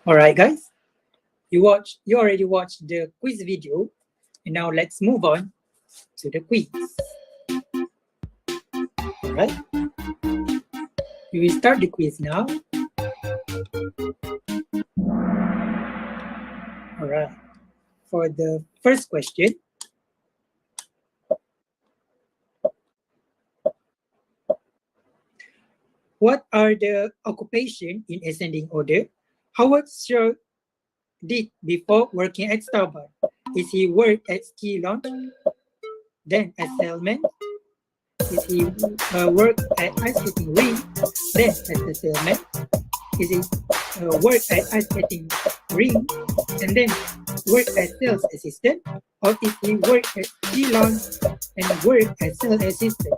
All right, guys. You already watched the quiz video, and now let's move on to the quiz. All right. We will start the quiz now. All right. For the first question, what are the occupation in ascending order Howard Schultz did before working at Starbucks? Is he worked at ski launch, then as salesman? Is he worked at ice skating rink, then as a salesman? Is he worked at ice skating rink and then worked as sales assistant? Or is he worked at ski launch and worked as sales assistant?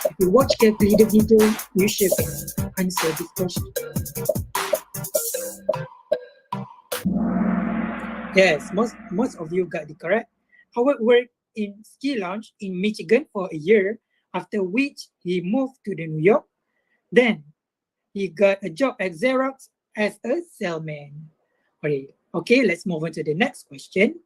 If you watch carefully the video, you should answer this question. Yes, most of you got it correct. Howard worked in ski launch in Michigan for a year, after which he moved to New York. Then he got a job at Xerox as a salesman. Okay, let's move on to the next question.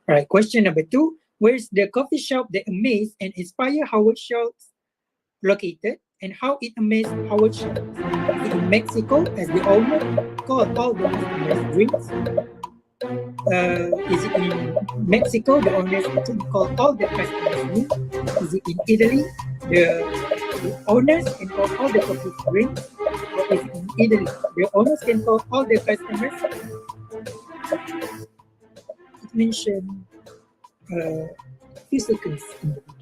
All right, question number 2. Where's the coffee shop that amazed and inspired Howard Schultz located, and how it amazed Howard Schultz? Is it in Mexico, as the owner called all the customers drinks? Is it in Mexico, the owners called all the customers meat? Is it in Italy, the owners can call all the coffee drinks? Or is it in Italy, the owners can call all the customers? It mentioned few seconds in the video.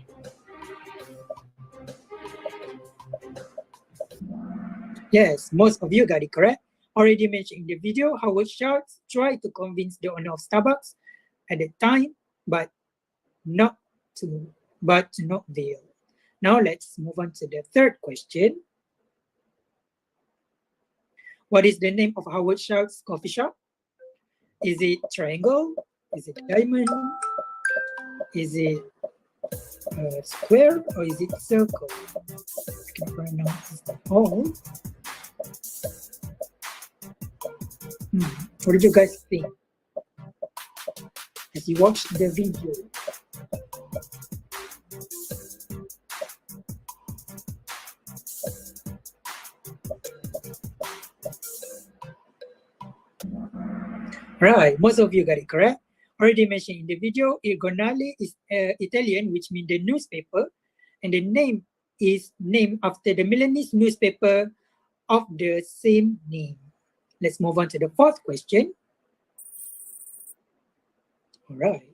Yes, most of you got it correct. Already mentioned in the video, Howard Schultz tried to convince the owner of Starbucks at the time, but not to no avail. Now let's move on to the third question. What is the name of Howard Schultz coffee shop? Is it Triangle? Is it Diamond? Is it Square, or is it Circle? I can pronounce them all. What did you guys think as you watch the video? Right, most of you got it correct. Already mentioned in the video, Il Giornale is Italian, which means the newspaper, and the name is named after the Milanese newspaper of the same name. Let's move on to the fourth question. All right.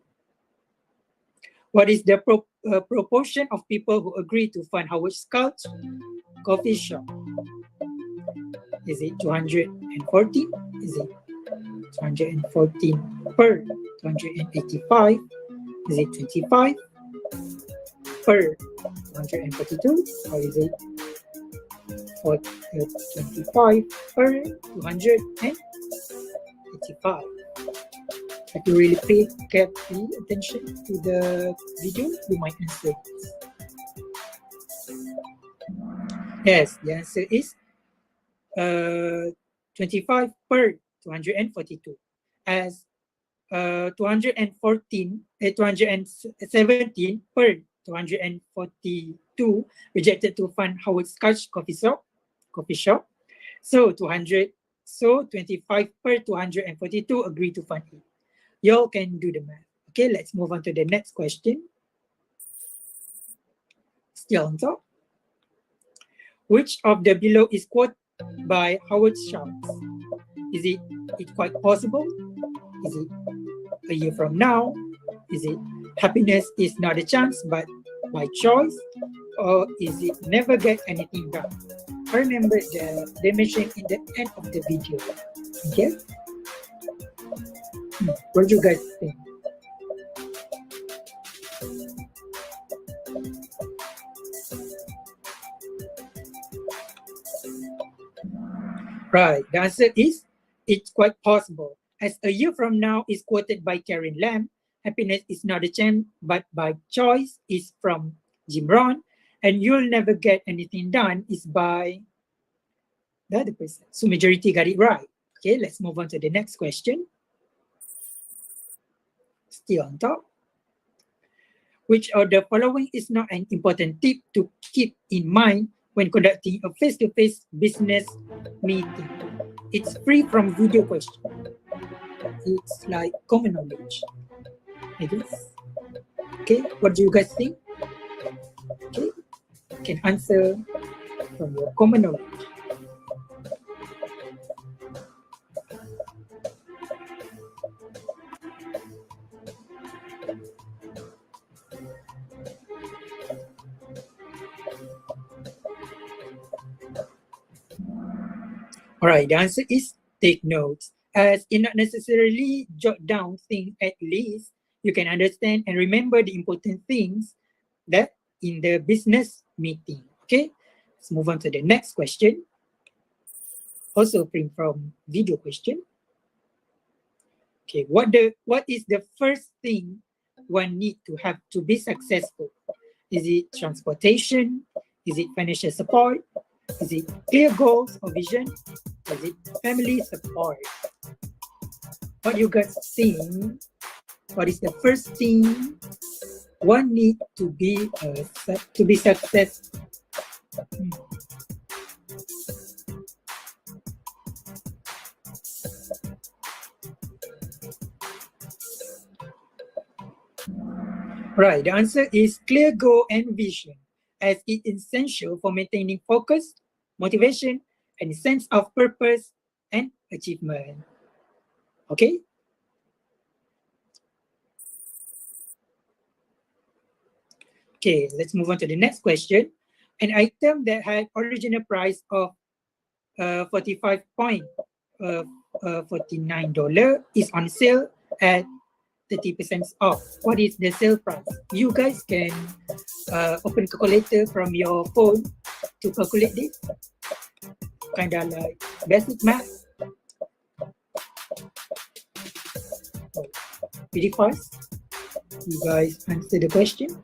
What is the proportion of people who agree to fund Howard Schultz coffee shop? Is it 240, Is it 214 per 285? Is it 25 per 242? Or is it 25 per 285? If you really pay carefully attention to the video, you might answer this. Yes, the answer is 25 per 242, as 217 per 242 rejected to fund Howard Scotch coffee shop. So 25 per 242 agree to fund it. Y'all can do the math. Okay, let's move on to the next question. Still on top. Which of the below is quoted by Howard Schultz? Is it quite possible? Is it a year from now? Is it happiness is not a chance but by choice? Or is it never get anything done? I remember they mentioned in the end of the video. Okay? What do you guys think? Right, the answer is it's quite possible. As a year from now is quoted by Karen Lamb, happiness is not a chance but by choice is from Jim Rohn, and you'll never get anything done is by the other person. So majority got it right. Okay, let's move on to the next question. Still on top. Which of the following is not an important tip to keep in mind when conducting a face-to-face business meeting? It's free from video question. It's like common knowledge, I guess. Okay, what do you guys think? Okay, you can answer from your common knowledge. All right, the answer is take notes. As in not necessarily jot down things, at least you can understand and remember the important things that in the business meeting. Okay, let's move on to the next question. Also from video question. Okay, what is the first thing one need to have to be successful? Is it transportation? Is it financial support? Is it clear goals or vision? Is it family support? What you guys think? What is the first thing one need to be successful? Right, the answer is clear goal and vision, as it is essential for maintaining focus, motivation, and sense of purpose and achievement. Okay? Okay, let's move on to the next question. An item that had original price of $45.49 is on sale at 30% off. What is the sale price? You guys can open calculator from your phone to calculate this. Kind of like basic math. Pretty fast. You guys answer the question.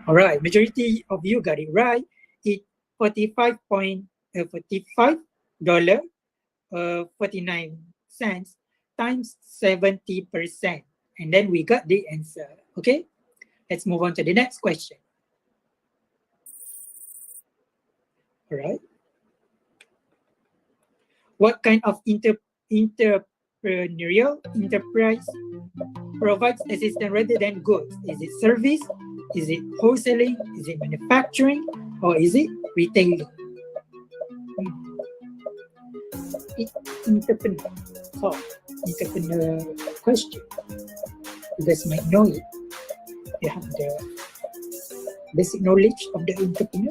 All right, majority of you got it right. It's $45.49 times 70%. And then we got the answer. Okay, let's move on to the next question. All right. What kind of entrepreneurial enterprise provides assistance rather than goods? Is it service? Is it wholesaling? Is it manufacturing? Or is it retailing? Entrepreneur. So, entrepreneur question. You guys might know it. They have basic knowledge of the entrepreneur?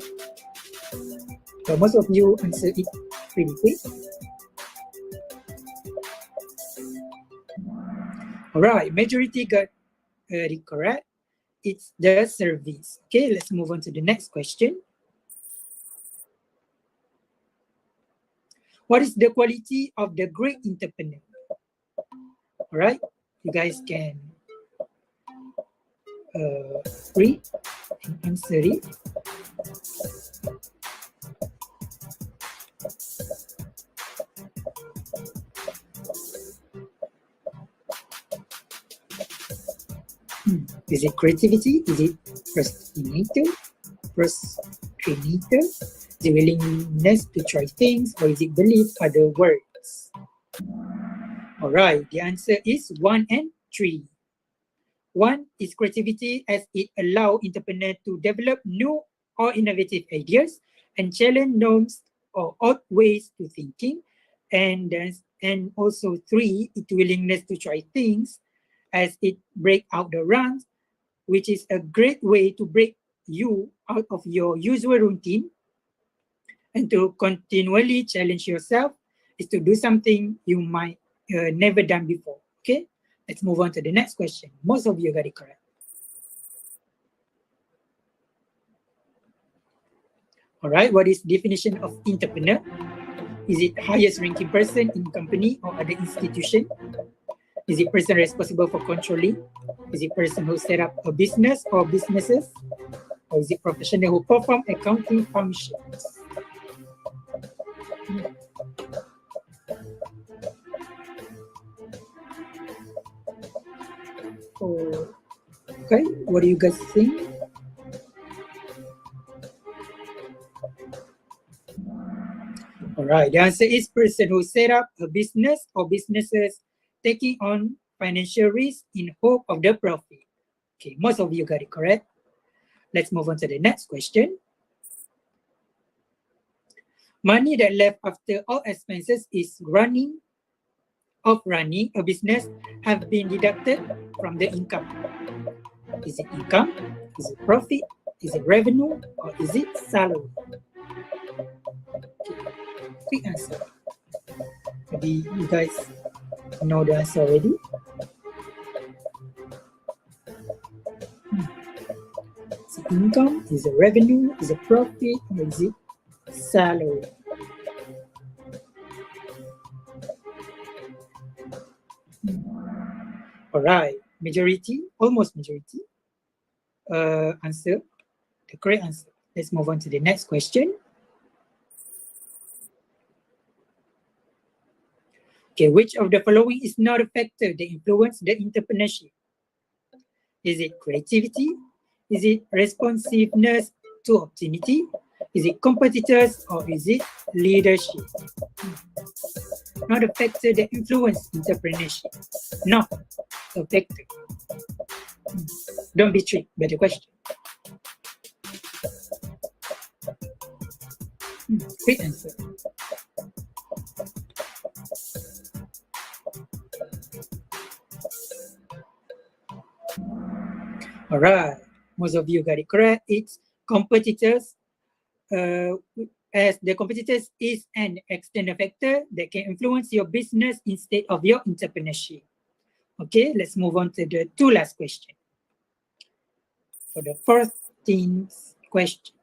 So most of you answer it pretty quick. All right, majority got the correct. It's the service. Okay, let's move on to the next question. What is the quality of the great entrepreneur? All right, you guys can read and answer it. Is it creativity? Is it procrastinator? Is it willingness to try things, or is it belief? Other words. All right, the answer is 1 and 3. 1 is creativity, as it allows entrepreneurs to develop new or innovative ideas and challenge norms or odd ways to thinking. And also 3 is willingness to try things, as it break out the runs, which is a great way to break you out of your usual routine and to continually challenge yourself, is to do something you might never done before. Okay, let's move on to the next question. Most of you got it correct. All right, what is definition of entrepreneur? Is it highest ranking person in company or other institution? Is it person responsible for controlling? Is it person who set up a business or businesses? Or is it professional who perform accounting functions? Okay, what do you guys think? All right, the answer is person who set up a business or businesses taking on financial risk in hope of the profit. Okay, most of you got it correct. Let's move on to the next question. Money that left after all expenses is running a business have been deducted from the income. Is it income? Is it profit? Is it revenue? Or is it salary? Okay. Quick answer. Maybe you guys know the answer already. Is it income? Is it revenue? Is it profit? Or is it salary? All right, almost majority answer the correct answer. Let's move on to the next question. Okay, which of the following is not a factor that influence the entrepreneurship? Is it creativity? Is it responsiveness to opportunity? Is it competitors, or is it leadership? Not a factor that influence entrepreneurship. Not a factor. Don't be tricked by the question. Quick answer. All right, most of you got it correct. It's competitors, as the competitors is an external factor that can influence your business instead of your entrepreneurship. Okay, let's move on to the 2 last questions. For the 14th question,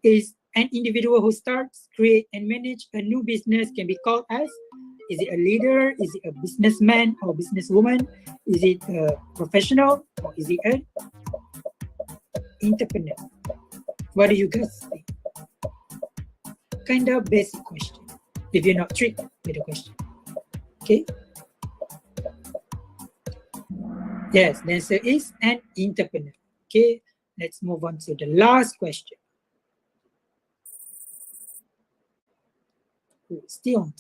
is an individual who starts, create, and manage a new business can be called as? Is it a leader? Is it a businessman or businesswoman? Is it a professional, or is it an entrepreneur? What do you guys think? Kind of basic question, if you're not tricked with the question. Okay. Yes, the answer is an entrepreneur. Okay, let's move on to the last question. Still on.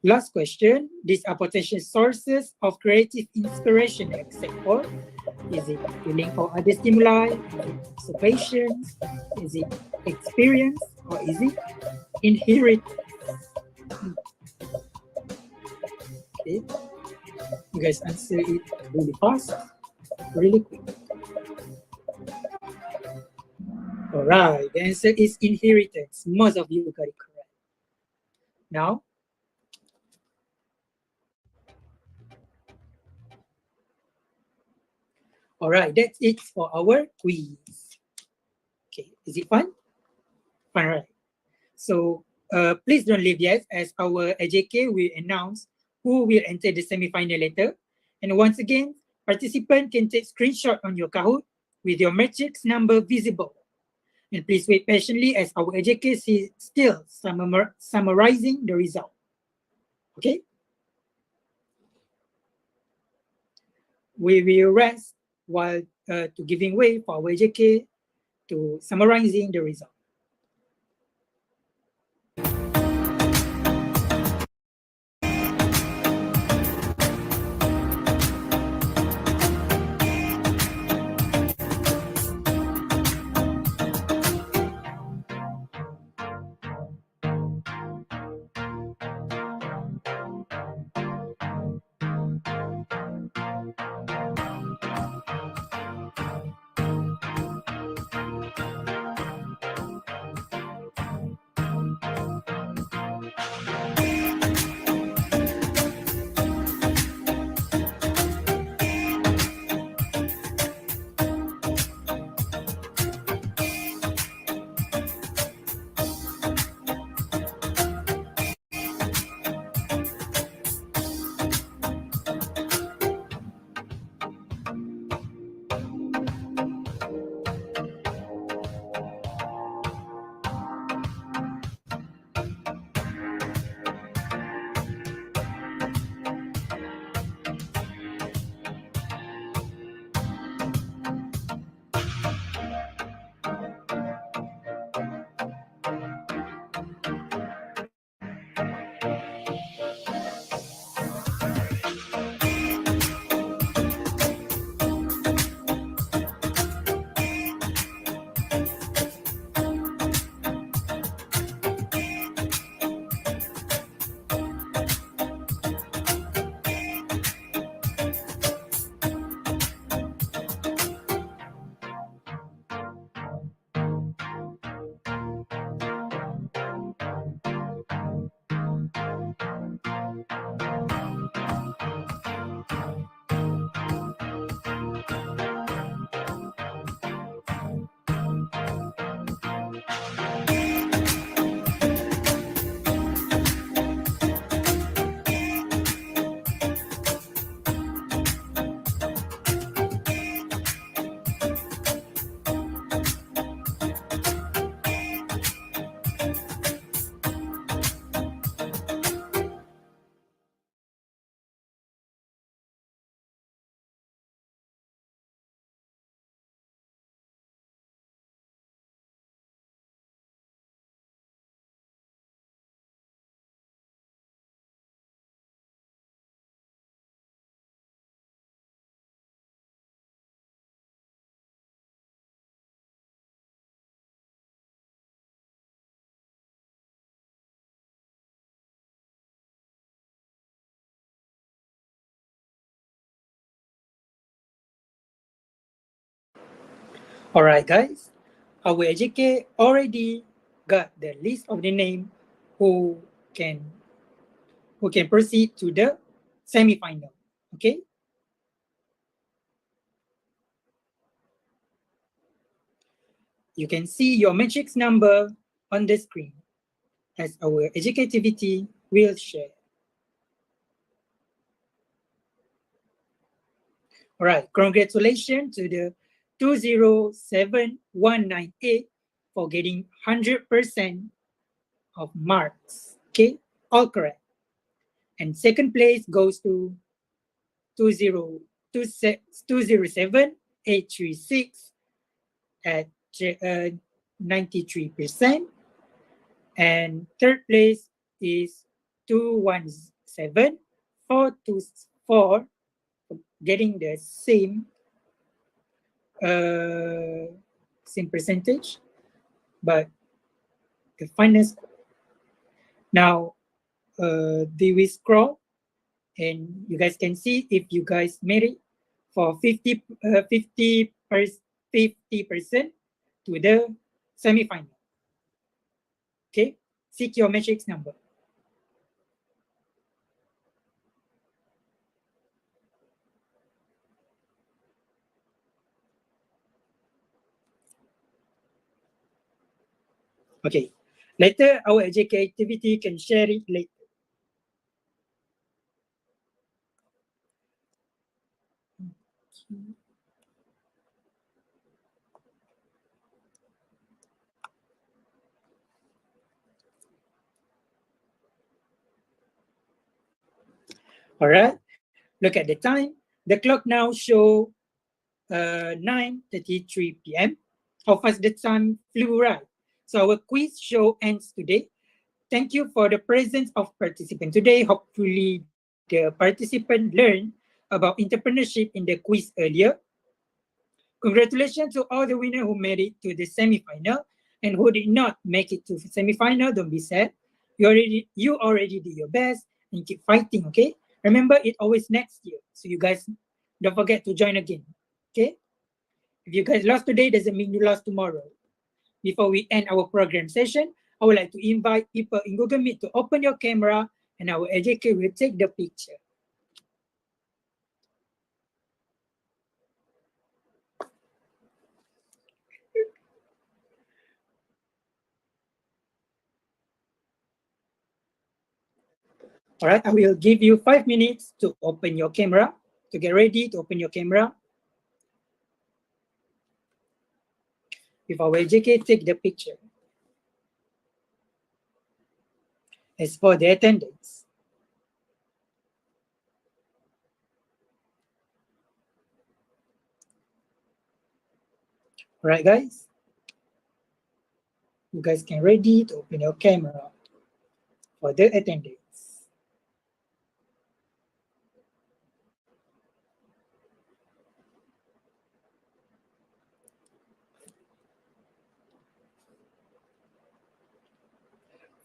Last question. These are potential sources of creative inspiration, except for, is it feeling or other stimuli? Is it observation? Is it experience? Or is it inherent? Okay. You guys answer it really fast, really quick. All right, the answer is inheritance. Most of you got it correct. Now, all right, that's it for our quiz. Okay, is it fun? Fun, right? So please don't leave yet, as our AJK will announce who will enter the semi-final later. And once again, participant can take screenshot on your Kahoot with your matrix number visible. And please wait patiently as our AJK is still summarizing the result. Okay? We will rest while to giving way for our AJK to summarizing the result. All right, guys. Our AJK already got the list of the name who can proceed to the semi-final. Okay. You can see your matrix number on the screen as our AJK activity will share. All right, congratulations to the 207198 for getting 100% of marks. Okay, all correct. And second place goes to 207836 at 93%. And third place is 217424, getting the same percentage, but the final score. Now, we scroll And you guys can see if you guys made it for 50% to the semi-final. Okay, seek your matrix number. Okay, later our AJK activity can share it later. All right, look at the time. The clock now show 9:33 p.m. How fast the time flew, right? So our quiz show ends today. Thank you for the presence of participants today. Hopefully the participant learned about entrepreneurship in the quiz earlier. Congratulations to all the winners who made it to the semi-final, and who did not make it to the semi-final. Don't be sad. You already did your best, and keep fighting, okay? Remember, it always next year. So you guys don't forget to join again, okay? If you guys lost today, doesn't mean you lost tomorrow. Before we end our program session, I would like to invite people in Google Meet to open your camera, and our AJK will take the picture. All right, I will give you 5 minutes to open your camera, to get ready to open your camera. If our AJK take the picture. As for the attendance, all right, guys, you guys can ready to open your camera for the attendance.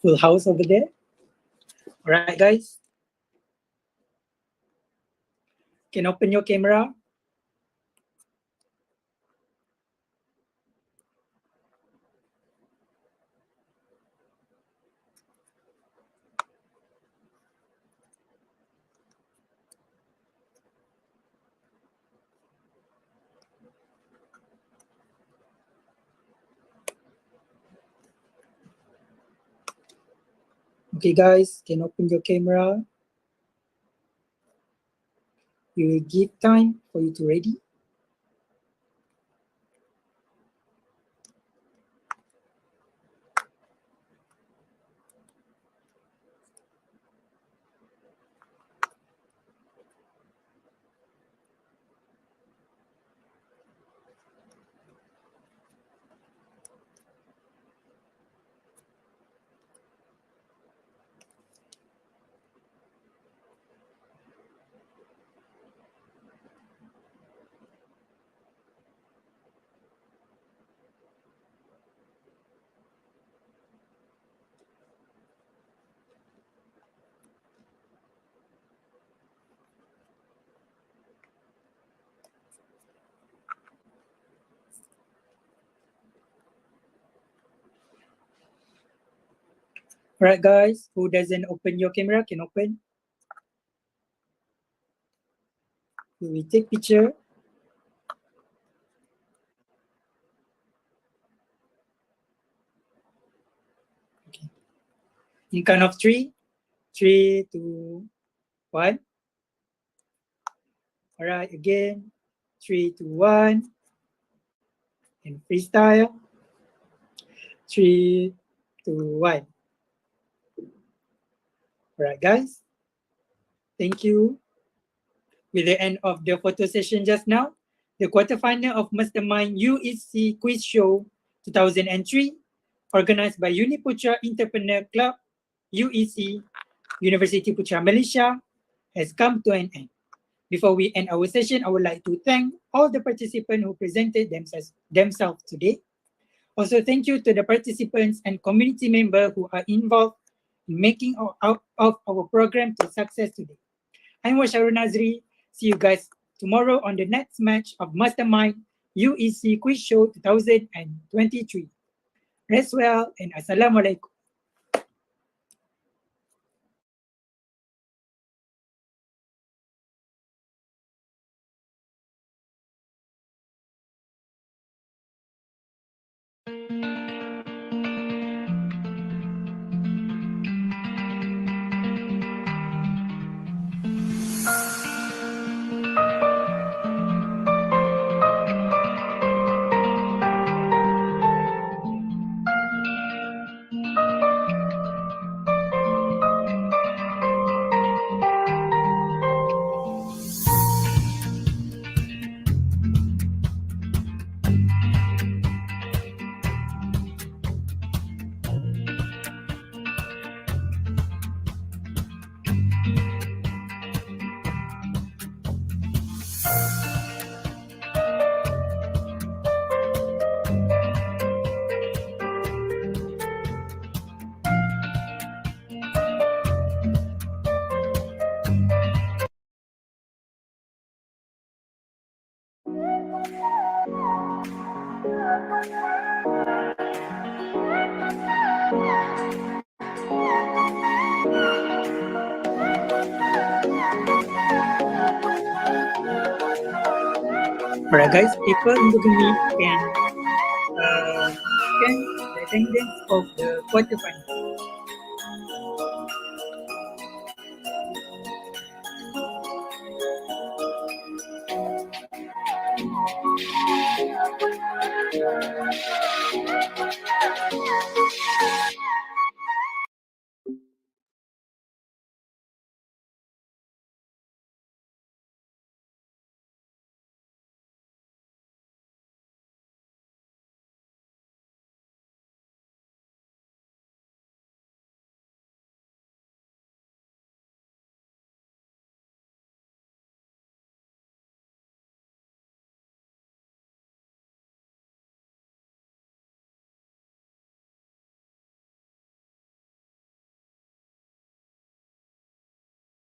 Full house over there. All right, guys, can open your camera. Okay, guys, can open your camera. We will give time for you to ready. All right, guys, who doesn't open your camera can open. We will take picture. Okay. In count of 3, 3, 2, 1. All right, again, 3, 2, 1. And freestyle. 3, 2, 1. All right, guys. Thank you. With the end of the photo session just now, the quarterfinal of Mastermind UEC Quiz Show 2003, organized by Uniputra Entrepreneur Club, UEC, University Putra Malaysia, has come to an end. Before we end our session, I would like to thank all the participants who presented themselves today. Also, thank you to the participants and community members who are involved in making of our program to success today. I'm Washarun Nazri. See you guys tomorrow on the next match of Mastermind UEC Quiz Show 2023. Rest well and Assalamualaikum. Alright guys, people in Google Meet can the attendance of the quarterfinal.